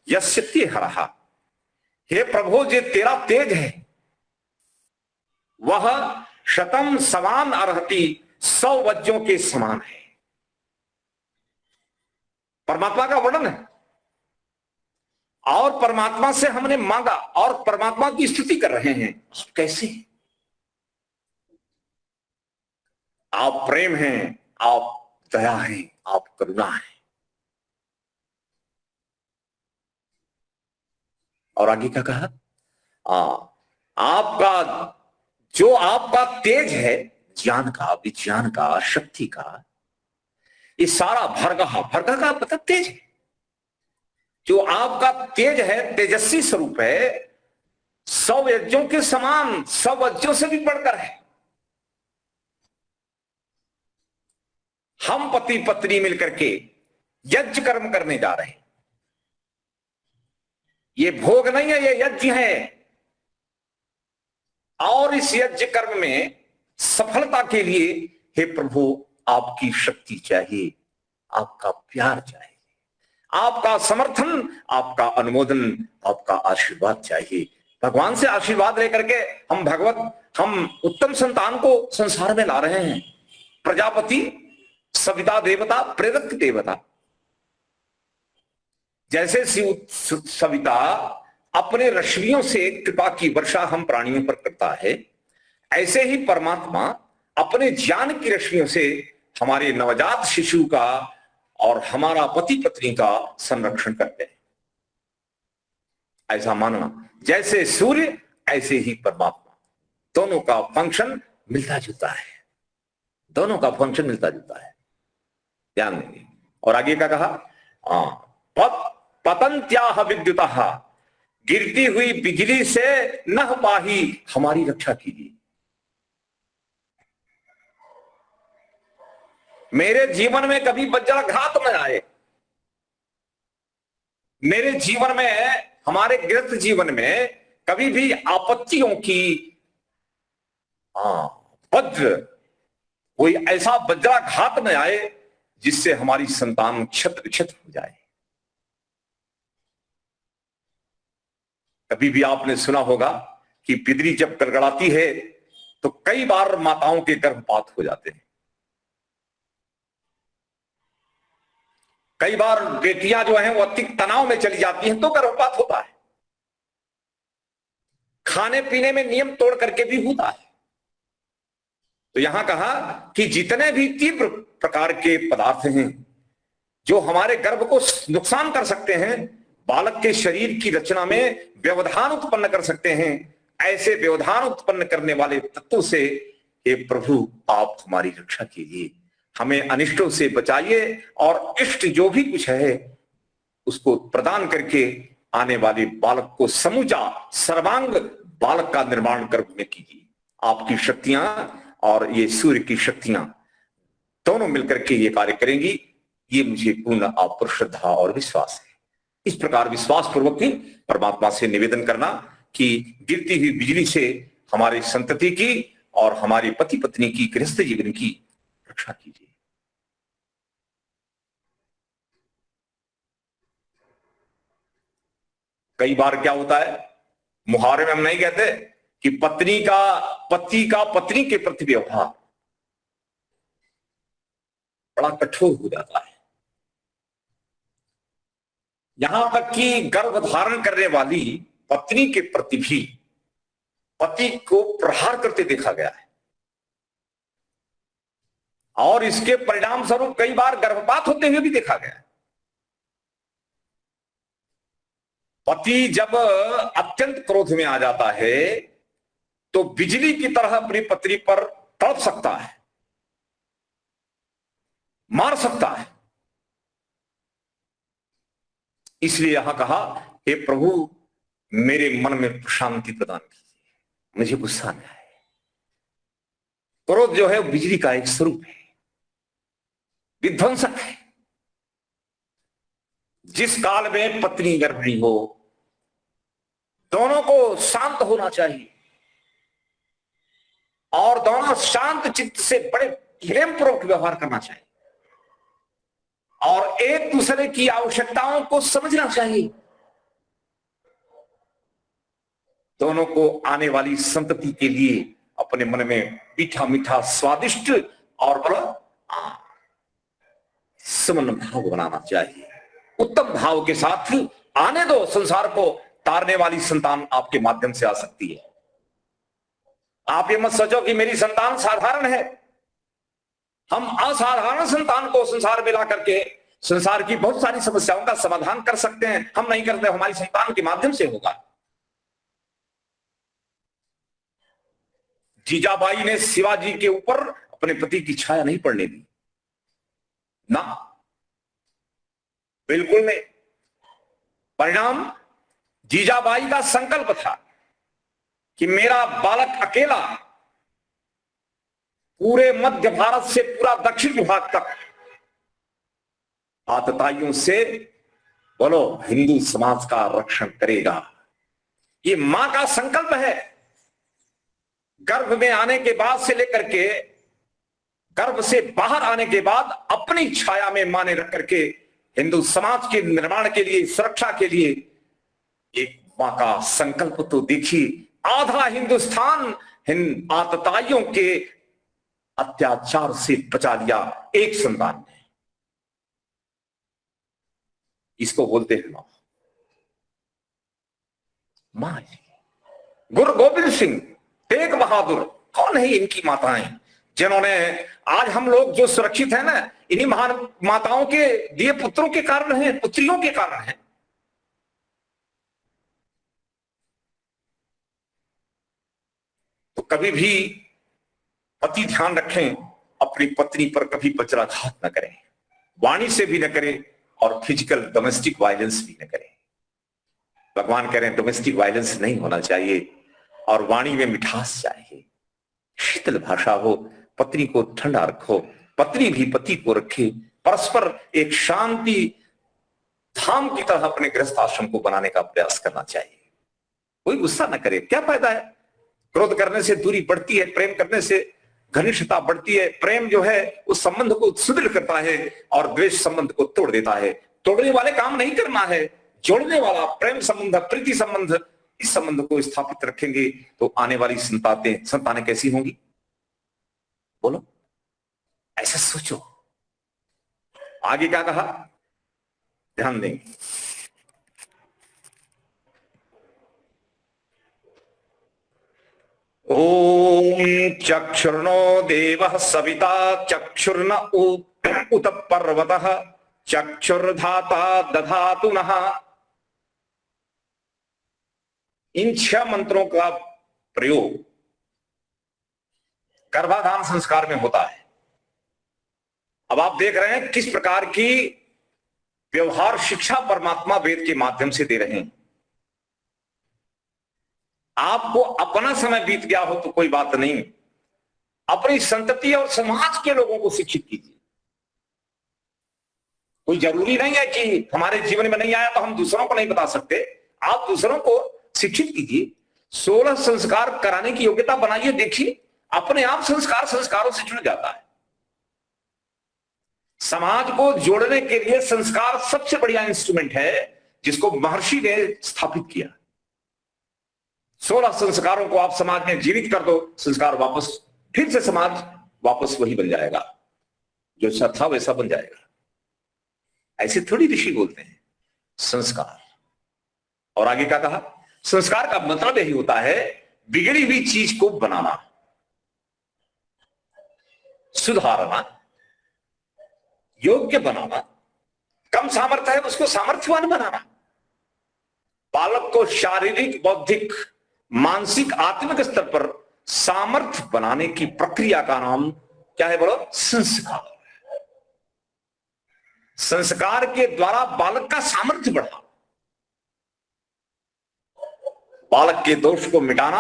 यस्यति हरहा। हे प्रभु, जो तेरा तेज है वह शतम समान अर्हति, 100 वज्रों के समान है। परमात्मा का वर्णन है। और परमात्मा से हमने मांगा और परमात्मा की स्तुति कर रहे हैं। आप कैसे? आप प्रेम हैं, आप दया हैं, आप करुणा हैं। और आगे क्या कहा? आपका जो आपका तेज है, ज्ञान का, विज्ञान का, शक्ति का, ये सारा भरगा का मतलब तेज है। जो आपका तेज है, तेजस्वी स्वरूप है, 100 यज्ञों के समान, 100 यज्ञों से भी बढ़कर है। हम पति पत्नी मिलकर के यज्ञ कर्म करने जा रहे हैं। ये भोग नहीं है, ये यज्ञ है। और इस यज्ञ कर्म में सफलता के लिए हे प्रभु आपकी शक्ति चाहिए, आपका प्यार चाहिए, आपका समर्थन, आपका अनुमोदन, आपका आशीर्वाद चाहिए। भगवान से आशीर्वाद लेकर के हम उत्तम संतान को संसार में ला रहे हैं। प्रजापति सविता देवता, प्रेरक देवता। जैसे सविता अपने रश्मियों से कृपा की वर्षा हम प्राणियों पर करता है, ऐसे ही परमात्मा अपने ज्ञान की रश्मियों से हमारे नवजात शिशु का और हमारा पति पत्नी का संरक्षण करते हैं। ऐसा मानना, जैसे सूर्य ऐसे ही परमात्मा, दोनों का फंक्शन मिलता जुलता है, दोनों का फंक्शन मिलता जुलता है। ध्यान देंगे। और आगे क्या कहा? पतंत्याह विद्युतः, गिरती हुई बिजली से न पाही, हमारी रक्षा कीजिए। मेरे जीवन में कभी वज्राघात न आए, मेरे जीवन में, हमारे गृहस्थ जीवन में कभी भी आपत्तियों की वज्र, कोई ऐसा वज्राघात न आए जिससे हमारी संतान क्षत विक्षत हो जाए। कभी भी आपने सुना होगा कि बिजली जब गड़गड़ाती है तो कई बार माताओं के गर्भपात हो जाते हैं। कई बार बेटियां जो हैं वो अति तनाव में चली जाती हैं तो गर्भपात होता है। खाने पीने में नियम तोड़ करके भी होता है। तो यहां कहा कि जितने भी तीव्र प्रकार के पदार्थ हैं जो हमारे गर्भ को नुकसान कर सकते हैं, बालक के शरीर की रचना में व्यवधान उत्पन्न कर सकते हैं, ऐसे व्यवधान उत्पन्न करने वाले तत्वों से हे प्रभु आप हमारी रक्षा कीजिए, हमें अनिष्टों से बचाइए और इष्ट जो भी कुछ है उसको प्रदान करके आने वाले बालक को समूचा सर्वांग बालक का निर्माण गर्भ में कीजिए। आपकी शक्तियां और ये सूर्य की शक्तियां दोनों मिलकर के ये कार्य करेंगी, ये मुझे पूर्ण आप पर श्रद्धा और विश्वास है। इस प्रकार विश्वास पूर्वक ही परमात्मा से निवेदन करना कि गिरती हुई बिजली से हमारी संतति की और हमारे पति पत्नी की गृहस्थ जीवन की रक्षा कीजिए। कई बार क्या होता है, मुहावरे में हम नहीं कहते कि पति का पत्नी के प्रति व्यवहार बड़ा कठोर हो जाता है। यहां तक कि गर्भ धारण करने वाली पत्नी के प्रति भी पति को प्रहार करते देखा गया है और इसके परिणाम स्वरूप कई बार गर्भपात होते हुए भी देखा गया है। पति जब अत्यंत क्रोध में आ जाता है तो बिजली की तरह अपनी पत्नी पर तड़प सकता है, मार सकता है। इसलिए यहां कहा हे प्रभु मेरे मन में शांति प्रदान कीजिए, मुझे गुस्सा न आए। क्रोध जो है बिजली का एक स्वरूप है। विध्वंसक है। जिस काल में पत्नी गर्भिणी हो, दोनों को शांत होना चाहिए और दोनों शांत चित्त से बड़े प्रेम पूर्वक व्यवहार करना चाहिए और एक दूसरे की आवश्यकताओं को समझना चाहिए। दोनों को आने वाली संतति के लिए अपने मन में मीठा मीठा स्वादिष्ट और बड़ा समन भाव बनाना चाहिए। उत्तम भाव के साथ आने दो, संसार को तारने वाली संतान आपके माध्यम से आ सकती है। आप ये मत सोचो कि मेरी संतान साधारण है। हम असाधारण संतान को संसार में ला करके संसार की बहुत सारी समस्याओं का समाधान कर सकते हैं। हम नहीं करते, हमारी संतान के माध्यम से होगा। जीजाबाई ने शिवाजी के ऊपर अपने पति की छाया नहीं पड़ने दी ना, बिल्कुल नहीं। परिणाम जीजाबाई का संकल्प था कि मेरा बालक अकेला पूरे मध्य भारत से पूरा दक्षिण विभाग तक आतताइयों से बोलो हिंदू समाज का रक्षण करेगा। ये मां का संकल्प है। गर्भ में आने के बाद से लेकर के गर्भ से बाहर आने के बाद अपनी छाया में मां ने रख करके हिंदू समाज के निर्माण के लिए, सुरक्षा के लिए एक मां का संकल्प तो देखिए। आधा हिंदुस्तान आतताइयों के अत्याचार से बचा लिया एक संतान ने। इसको बोलते हैं मां। गुरु गोविंद सिंह, तेग बहादुर, कौन है इनकी माताएं जिन्होंने आज हम लोग जो सुरक्षित है ना, इन्हीं महान माताओं के दिए पुत्रों के कारण है, पुत्रियों के कारण है। तो कभी भी पति ध्यान रखें, अपनी पत्नी पर कभी वज्राघात न करें, वाणी से भी न करें और फिजिकल डोमेस्टिक वायलेंस भी न करें। भगवान कह रहे हैं डोमेस्टिक वायलेंस नहीं होना चाहिए और वाणी में मिठास चाहिए, शीतल भाषा हो, पत्नी को ठंडा रखो, पत्नी भी पति को रखे। परस्पर एक शांति धाम की तरह अपने गृहस्थ आश्रम को बनाने का प्रयास करना चाहिए। कोई गुस्सा न करे, क्या फायदा है? क्रोध करने से दूरी बढ़ती है, प्रेम करने से घनिष्ठता बढ़ती है। प्रेम जो है उस संबंध को सुदृढ़ करता है और द्वेष संबंध को तोड़ देता है। तोड़ने वाले काम नहीं करना है, जोड़ने वाला प्रेम संबंध, प्रीति संबंध, इस संबंध को स्थापित रखेंगे तो आने वाली संतानें कैसी होंगी? बोलो, ऐसा सोचो। आगे क्या कहा, ध्यान देंगे। ओम चक्षुर्नो देवः सविता चक्षुर्न उत पर्वतः चक्षुर्धाता दधातु नः। इन 6 मंत्रों का प्रयोग गर्भाधान संस्कार में होता है। अब आप देख रहे हैं किस प्रकार की व्यवहार शिक्षा परमात्मा वेद के माध्यम से दे रहे हैं। आपको अपना समय बीत गया हो तो कोई बात नहीं, अपनी संतति और समाज के लोगों को शिक्षित कीजिए। कोई जरूरी नहीं है कि हमारे जीवन में नहीं आया तो हम दूसरों को नहीं बता सकते। आप दूसरों को शिक्षित कीजिए, 16 संस्कार कराने की योग्यता बनाइए। देखिए अपने आप संस्कारों से जुड़ जाता है। समाज को जोड़ने के लिए संस्कार सबसे बढ़िया इंस्ट्रूमेंट है जिसको महर्षि ने स्थापित किया। 16 संस्कारों को आप समाज में जीवित कर दो, संस्कार वापस, फिर से समाज वापस वही बन जाएगा, जो अच्छा था वैसा बन जाएगा। ऐसे थोड़ी ऋषि बोलते हैं, संस्कार। और आगे क्या कहा, संस्कार का मतलब यही होता है बिगड़ी हुई चीज को बनाना, सुधारना, योग्य बनाना, कम सामर्थ्य है उसको सामर्थ्यवान बनाना। बालक को शारीरिक, बौद्धिक, मानसिक, आत्मिक स्तर पर सामर्थ्य बनाने की प्रक्रिया का नाम क्या है? बोलो, संस्कार। संस्कार के द्वारा बालक का सामर्थ्य बढ़ाना, बालक के दोष को मिटाना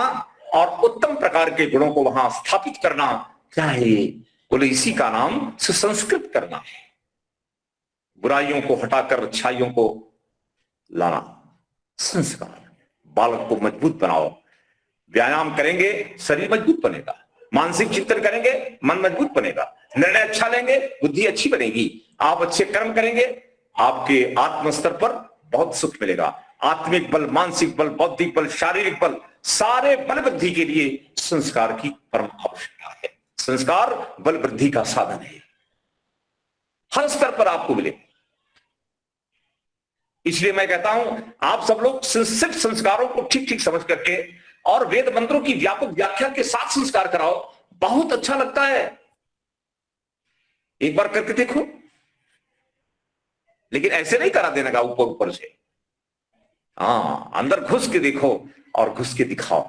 और उत्तम प्रकार के गुणों को वहां स्थापित करना, क्या है? बोले इसी का नाम सुसंस्कृत करना है। बुराइयों को हटाकर अच्छाइयों को लाना। संस्कार, बालक को मजबूत बनाओ। व्यायाम करेंगे शरीर मजबूत बनेगा, मानसिक चिंतन करेंगे मन मजबूत बनेगा, निर्णय अच्छा लेंगे बुद्धि अच्छी बनेगी, आप अच्छे कर्म करेंगे आपके आत्म स्तर पर बहुत सुख मिलेगा। आत्मिक बल, मानसिक बल, बौद्धिक बल, शारीरिक बल, सारे बल वृद्धि के लिए संस्कार की परम आवश्यकता है। संस्कार बल वृद्धि का साधन है, हर स्तर पर आपको मिले। इसलिए मैं कहता हूं आप सब लोग सिर्फ संस्कारों को ठीक ठीक समझ करके और वेद मंत्रों की व्यापक व्याख्या के साथ संस्कार कराओ, बहुत अच्छा लगता है। एक बार करके देखो, लेकिन ऐसे नहीं करा देने का ऊपर ऊपर से। हाँ, अंदर घुस के देखो और घुस के दिखाओ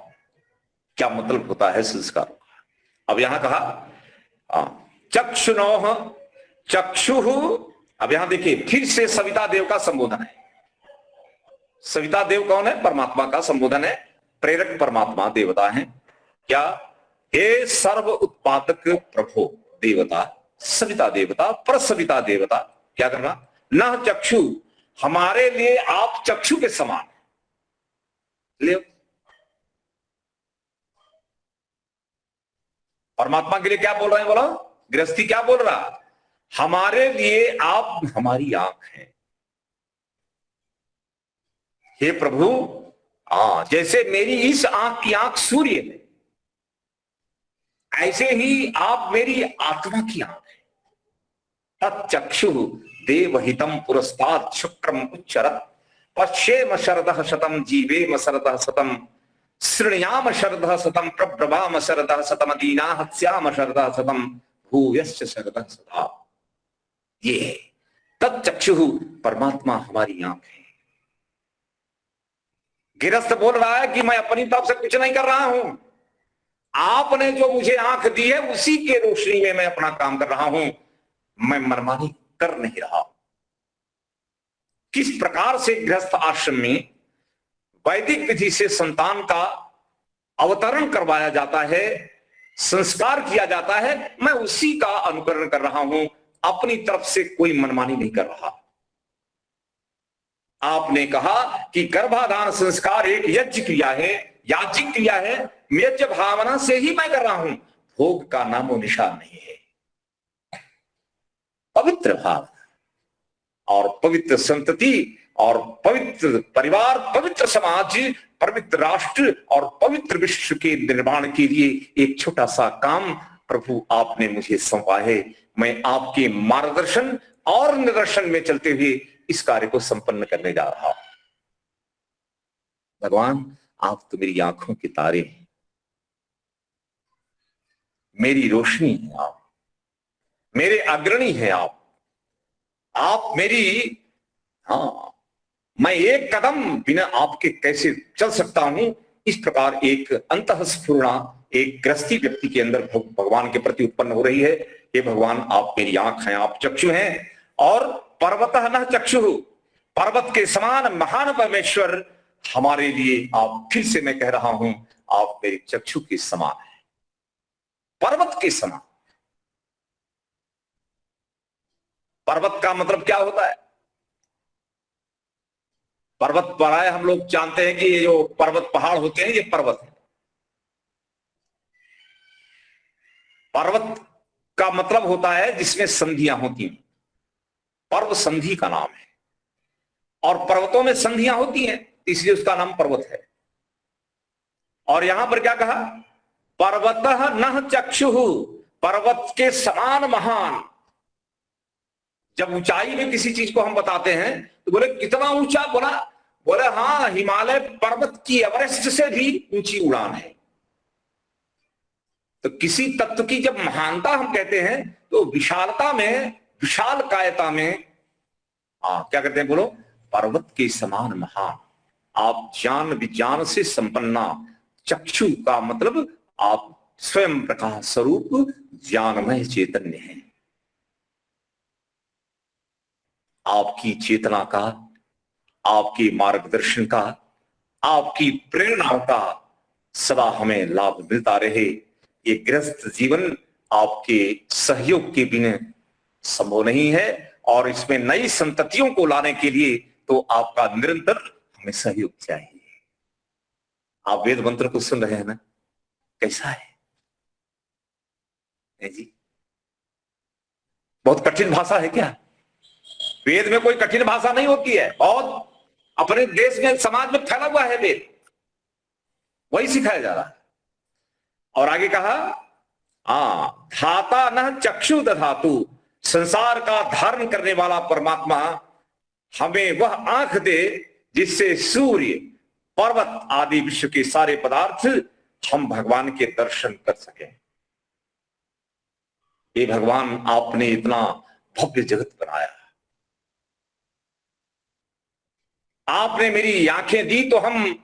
क्या मतलब होता है संस्कार का। अब यहां कहा चक्षुनोह चक्षु। अब यहां देखिए फिर से सविता देव का संबोधन है। सविता देव कौन है? परमात्मा का संबोधन है, प्रेरक परमात्मा देवता है। क्या? हे सर्व उत्पादक प्रभो देवता, सविता देवता, प्रसविता देवता। क्या करना? न चक्षु, हमारे लिए आप चक्षु के समान ले। परमात्मा के लिए क्या बोल रहे हैं? बोलो, गृहस्थी क्या बोल रहा? हमारे लिए आप हमारी आंख हैं। हे प्रभु, जैसे मेरी इस आंख की आंख सूर्य है, ऐसे ही आप मेरी आत्मा की आंख है। तच्चक्षु देवहितम पुरस्तात् शुक्रम उच्चरत् पश्येम शरदः शतम जीवेम शरदः शतम श्रृणयाम शरदः शतम प्रब्रवाम शरदः शतम दीनाहस्याम शरदः शतम भूयश्च शरदः सदा। ये तच्चक्षु, परमात्मा हमारी आंख है। गिरस्थ बोल रहा है कि मैं अपनी तरफ से कुछ नहीं कर रहा हूं, आपने जो मुझे आंख दी है उसी के रोशनी में मैं अपना काम कर रहा हूं, मैं मनमानी कर नहीं रहा। किस प्रकार से गृहस्थ आश्रम में वैदिक विधि से संतान का अवतरण करवाया जाता है, संस्कार किया जाता है, मैं उसी का अनुकरण कर रहा हूं, अपनी तरफ से कोई मनमानी नहीं कर रहा। आपने कहा कि गर्भाधान संस्कार एक यज्ञ क्रिया है, याज्ञिक क्रिया है, यज्ञ भावना से ही मैं कर रहा हूं, भोग का नामो निशान नहीं है। पवित्र भाव और पवित्र संतति और पवित्र परिवार, पवित्र समाज, पवित्र राष्ट्र और पवित्र विश्व के निर्माण के लिए एक छोटा सा काम प्रभु आपने मुझे सौंपा है। मैं आपके मार्गदर्शन और निदर्शन में चलते हुए इस कार्य को संपन्न करने जा रहा हूं। भगवान, आप तो मेरी आंखों के तारे हैं, मेरी रोशनी है, आप मेरे अग्रणी हैं, आप मेरी, मैं एक कदम बिना आपके कैसे चल सकता हूं, इस प्रकार एक अंतःस्फुरणा एक गृहस्थी व्यक्ति के अंदर भगवान के प्रति उत्पन्न हो रही है। हे भगवान, आप मेरी आंख हैं, आप चक्षु हैं। और पर्वतः न चक्षु, पर्वत के समान महान परमेश्वर हमारे लिए आप, फिर से मैं कह रहा हूं, आप मेरे चक्षु के समान हैं, पर्वत के समान। पर्वत का मतलब क्या होता है? पर्वत पर हम लोग जानते हैं कि ये जो पर्वत पहाड़ होते हैं ये पर्वत है। पर्वत का मतलब होता है जिसमें संधियां होती हैं, पर्व संधि का नाम है, और पर्वतों में संधियां होती हैं इसलिए उसका नाम पर्वत है। और यहां पर क्या कहा? पर्वतः न चक्षुः, पर्वत के समान महान। जब ऊंचाई में किसी चीज को हम बताते हैं तो बोले कितना ऊंचा? बोले हाँ, हिमालय पर्वत की एवरेस्ट से भी ऊंची उड़ान है। तो किसी तत्व की जब महानता हम कहते हैं तो विशालता में, विशाल कायता में क्या कहते हैं? बोलो, पर्वत के समान महान। आप ज्ञान विज्ञान से संपन्ना, चक्षु का मतलब आप स्वयं प्रकाश स्वरूप ज्ञानमय चैतन्य हैं। आपकी चेतना का, आपकी मार्गदर्शन का, आपकी प्रेरणा का सदा हमें लाभ मिलता रहे। ये गृहस्थ जीवन आपके सहयोग के बिना संभव नहीं है। और इसमें नई संततियों को लाने के लिए तो आपका निरंतर हमें सहयोग चाहिए। आप वेद मंत्र को सुन रहे हैं ना, कैसा है जी? बहुत कठिन भाषा है क्या? वेद में कोई कठिन भाषा नहीं होती है। बहुत अपने देश में, समाज में फैला हुआ है वेद, वही सिखाया जा रहा है। और आगे कहा, धाता न चक्षु दधातु, संसार का धारण करने वाला परमात्मा हमें वह आंख दे जिससे सूर्य, पर्वत आदि विश्व के सारे पदार्थ हम भगवान के दर्शन कर सकें। ये भगवान, आपने इतना भव्य जगत बनाया, आपने मेरी आंखें दी तो हम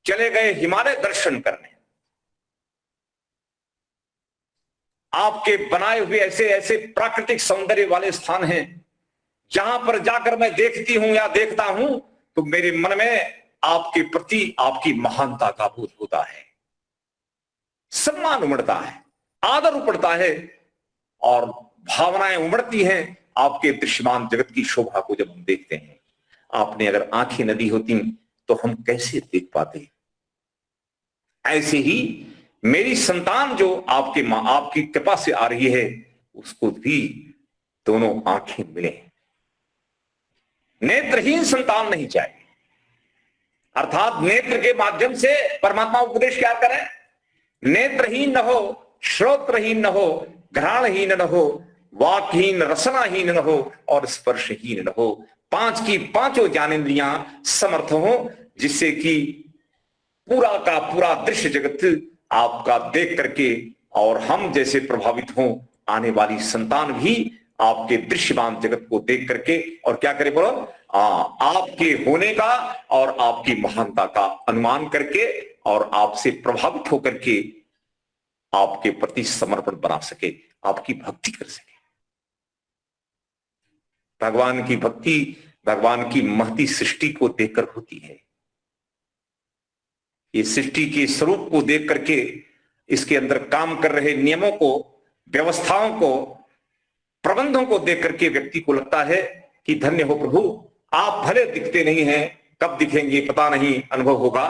चले गए हिमालय दर्शन करने। आपके बनाए हुए ऐसे ऐसे प्राकृतिक सौंदर्य वाले स्थान हैं जहां पर जाकर मैं देखती हूं या देखता हूं तो मेरे मन में आपके प्रति आपकी महानता का बोध होता है, सम्मान उमड़ता है, आदर उपड़ता है और भावनाएं उमड़ती हैं आपके दृश्यमान जगत की शोभा को जब हम देखते हैं। आपने अगर आंखें न दी होती तो हम कैसे देख पाते? ऐसे ही मेरी संतान जो आपकी कृपा से आ रही है, उसको भी दोनों आंखें मिले। नेत्रहीन संतान नहीं चाहिए, अर्थात नेत्र के माध्यम से परमात्मा उपदेश क्या करें? नेत्रहीन न हो, श्रोत्रहीन न हो, घ्राणहीन न हो, वाकहीन, रसनाहीन न हो और स्पर्शहीन न हो। पांच की पांचों ज्ञानेंद्रियां समर्थ हो, जिससे कि पूरा का पूरा दृश्य जगत आपका देख करके और हम जैसे प्रभावित हों, आने वाली संतान भी आपके दृश्यमान जगत को देख करके और क्या करे बोलो, आपके होने का और आपकी महानता का अनुमान करके और आपसे प्रभावित होकर के आपके प्रति समर्पण बना सके, आपकी भक्ति कर सके। भगवान की भक्ति भगवान की महती सृष्टि को देखकर होती है। ये सृष्टि के स्वरूप को देख करके, इसके अंदर काम कर रहे नियमों को, व्यवस्थाओं को, प्रबंधों को देख करके व्यक्ति को लगता है कि धन्य हो प्रभु, आप भले दिखते नहीं हैं, कब दिखेंगे पता नहीं, अनुभव होगा,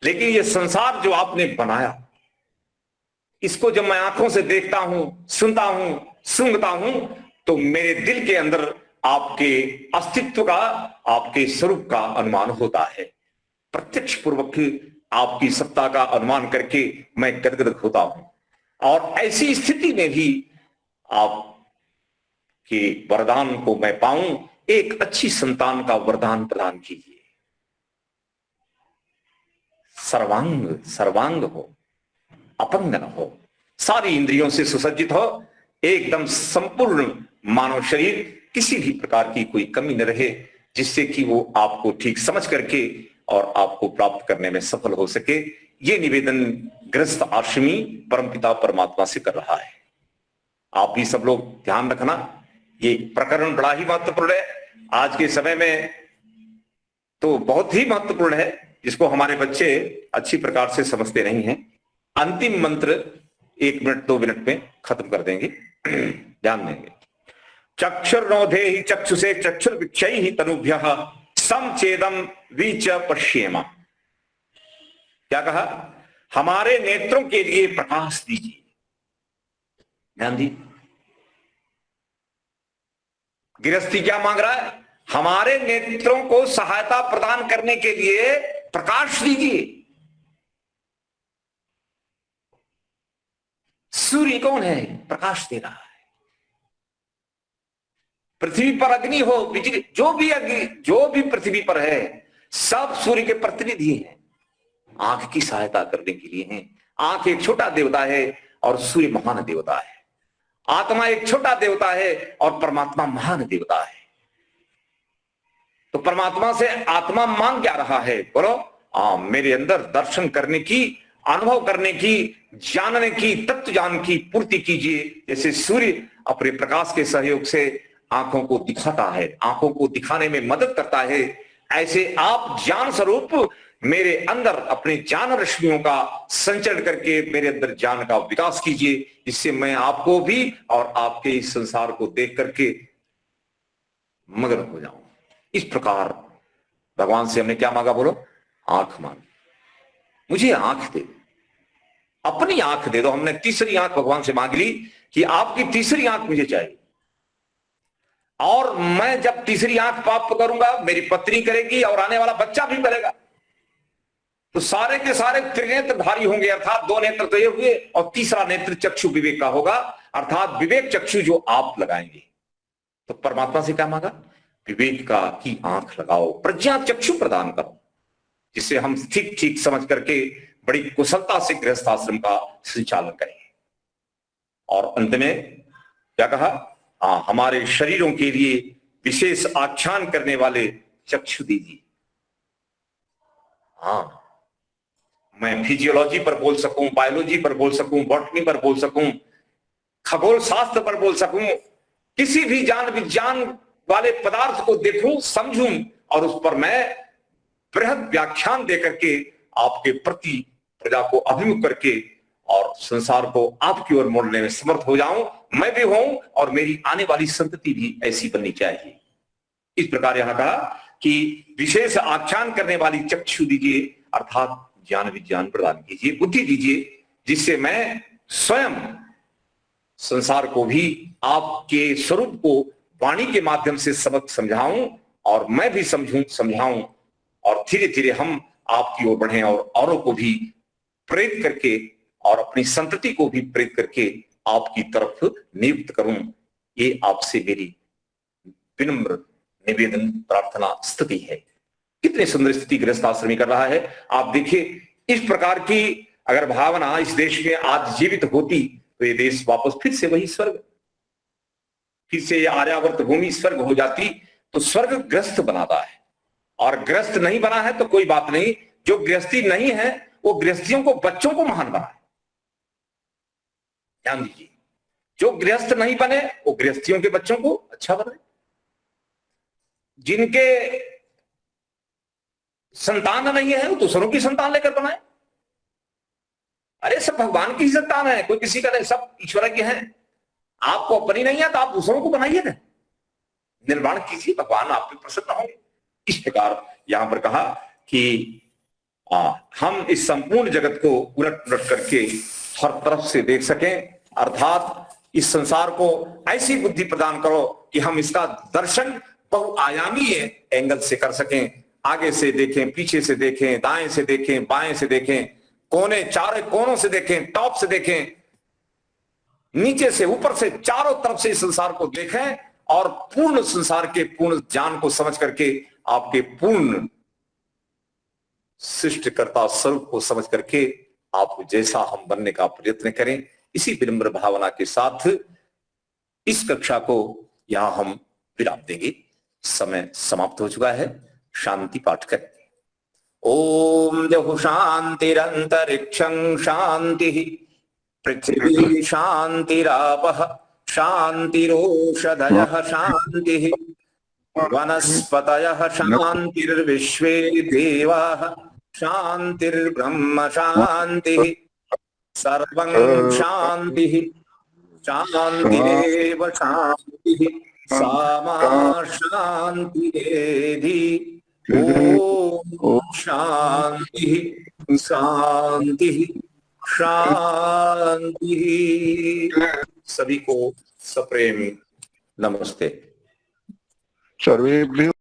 लेकिन ये संसार जो आपने बनाया, इसको जब मैं आंखों से देखता हूं, सुनता हूं, सूंघता हूं, तो मेरे दिल के अंदर आपके अस्तित्व का, आपके स्वरूप का अनुमान होता है। प्रत्यक्ष पूर्वक आपकी सत्ता का अनुमान करके मैं गदगद होता हूं। और ऐसी स्थिति में भी आपके वरदान को मैं पाऊं, एक अच्छी संतान का वरदान प्रदान कीजिए। सर्वांग हो, अपंग न हो, सारी इंद्रियों से सुसज्जित हो, एकदम संपूर्ण मानव शरीर, किसी भी प्रकार की कोई कमी न रहे, जिससे कि वो आपको ठीक समझ करके और आपको प्राप्त करने में सफल हो सके। ये निवेदन गृहस्थ आश्रमी परमपिता परमात्मा से कर रहा है। आप भी सब लोग ध्यान रखना, ये प्रकरण बड़ा ही महत्वपूर्ण है। आज के समय में तो बहुत ही महत्वपूर्ण है, जिसको हमारे बच्चे अच्छी प्रकार से समझते नहीं हैं। अंतिम मंत्र 1 मिनट 2 मिनट में खत्म कर देंगे, ध्यान देंगे। चक्षुर्नोधे ही चक्षुषे चक्षुर्विक्षै ही तनुभ्यः समचेदम वीच पश्येम। क्या कहा? हमारे नेत्रों के लिए प्रकाश दीजिए। ध्यान दी, गृहस्थी क्या मांग रहा है? हमारे नेत्रों को सहायता प्रदान करने के लिए प्रकाश दीजिए। सूर्य कौन है? प्रकाश दे रहा है। पृथ्वी पर अग्नि हो, बिजली, जो भी अग्नि, जो भी पृथ्वी पर है, सब सूर्य के प्रतिनिधि हैं, आंख की सहायता करने के लिए हैं। आंख एक छोटा देवता है और सूर्य महान देवता है। आत्मा एक छोटा देवता है और परमात्मा महान देवता है। तो परमात्मा से आत्मा मांग क्या रहा है? बोलो, मेरे अंदर दर्शन करने की, अनुभव करने की, जानने की, तत्व ज्ञान की पूर्ति कीजिए। जैसे सूर्य अपने प्रकाश के सहयोग से आंखों को दिखाता है, आंखों को दिखाने में मदद करता है, ऐसे आप ज्ञान स्वरूप मेरे अंदर अपने ज्ञान रश्मियों का संचरण करके मेरे अंदर ज्ञान का विकास कीजिए, जिससे मैं आपको भी और आपके इस संसार को देख करके मग्न हो जाऊं। इस प्रकार भगवान से हमने क्या मांगा, बोलो? आंख मांगी। मुझे आंख दे, अपनी आंख दे दो। हमने तीसरी आंख भगवान से मांग ली कि आपकी तीसरी आंख मुझे चाहिए, और मैं जब तीसरी आंख प्राप्त करूंगा, मेरी पत्नी करेगी और आने वाला बच्चा भी करेगा, तो सारे के सारे त्रिनेत्रधारी होंगे, अर्थात दो नेत्र तो ये हुए और तीसरा नेत्र चक्षु विवेक का होगा, अर्थात विवेक चक्षु जो आप लगाएंगे। तो परमात्मा से क्या मांगा? विवेक का की आंख लगाओ, प्रज्ञा चक्षु प्रदान करो, जिससे हम ठीक ठीक समझ करके बड़ी कुशलता से गृहस्थ आश्रम का संचालन करें। और अंत में क्या कहा? हमारे शरीरों के लिए विशेष आख्यान करने वाले चक्षु दीजिए। मैं फिजियोलॉजी पर बोल सकूं, बायोलॉजी पर बोल सकूं, बॉटनी पर बोल सकूं, खगोल शास्त्र पर बोल सकूं, किसी भी जान विज्ञान वाले पदार्थ को देखूं, समझूं और उस पर मैं बृहद व्याख्यान देकर के आपके प्रति प्रजा को अभिमुख करके और संसार को आपकी ओर मोड़ने में समर्थ हो जाऊं। मैं भी हूं और मेरी आने वाली संतति भी ऐसी बननी चाहिए। इस प्रकार यहां कहा कि विशेष आख्यान करने वाली चक्षु दीजिए, अर्थात ज्ञान विज्ञान प्रदान कीजिए, बुद्धि दीजिए, जिससे मैं स्वयं संसार को भी आपके स्वरूप को वाणी के माध्यम से सबक समझाऊं और मैं भी समझाऊं, और धीरे धीरे हम आपकी ओर बढ़ें और औरों को भी प्रेरित करके और अपनी संतति को भी प्रेरित करके आपकी तरफ नियुक्त करूं। ये आपसे मेरी विनम्र निवेदन, प्रार्थना, स्तुति है। कितनी सुंदर स्थिति गृहस्थ आश्रमी कर रहा है। आप देखिए, इस प्रकार की अगर भावना इस देश में आज जीवित होती तो ये देश वापस फिर से वही स्वर्ग, फिर से आर्यावर्त भूमि स्वर्ग हो जाती। तो स्वर्ग गृहस्थ बनाता है, और गृहस्थ नहीं बना है तो कोई बात नहीं, जो गृहस्थी नहीं है वो गृहस्थियों को, बच्चों को महान बनाए। ध्यान दीजिए, जो गृहस्थ नहीं बने वो गृहस्थियों के बच्चों को अच्छा बनाए, जिनके संतान नहीं है वो दूसरों की संतान लेकर बनाए। अरे सब भगवान की संतान है, कोई किसी का नहीं, सब ईश्वर के हैं। आपको अपनी नहीं है तो आप दूसरों को बनाइए ना, निर्माण कीजिए, भगवान आप पे प्रसन्न होंगे। इस प्रकार यहां पर कहा कि हम इस संपूर्ण जगत को उलट पुलट करके हर तरफ से देख सकें, अर्थात इस संसार को ऐसी बुद्धि प्रदान करो कि हम इसका दर्शन बहुआयामी एंगल से कर सकें। आगे से देखें, पीछे से देखें, दाएं से देखें, बाएं से देखें, कोने चारों कोनों से देखें, टॉप से देखें, नीचे से ऊपर से, चारों तरफ से इस संसार को देखें और पूर्ण संसार के पूर्ण ज्ञान को समझ करके आपके पूर्ण सृष्टिकर्ता स्वरूप को समझ करके आप जैसा हम बनने का प्रयत्न करें। इसी विनम्र भावना के साथ इस कक्षा को यहां हम विराम देंगे। समय समाप्त हो चुका है। शांति पाठ करें। ओम जहु शांतिरंतरिक्षं शांति, पृथ्वी शांतिरापः शांतिरोषधयः शांति, वनस्पतयः शांतिर्विश्वे देवाः शांतिर्ब्रह्म शांतिः, सर्वं शांतिः शांतिरेव शांतिः, सामा शांतिरेधि। ओम शांति शांति शांति। सभी को सप्रेम नमस्ते। सर्वेभ्यो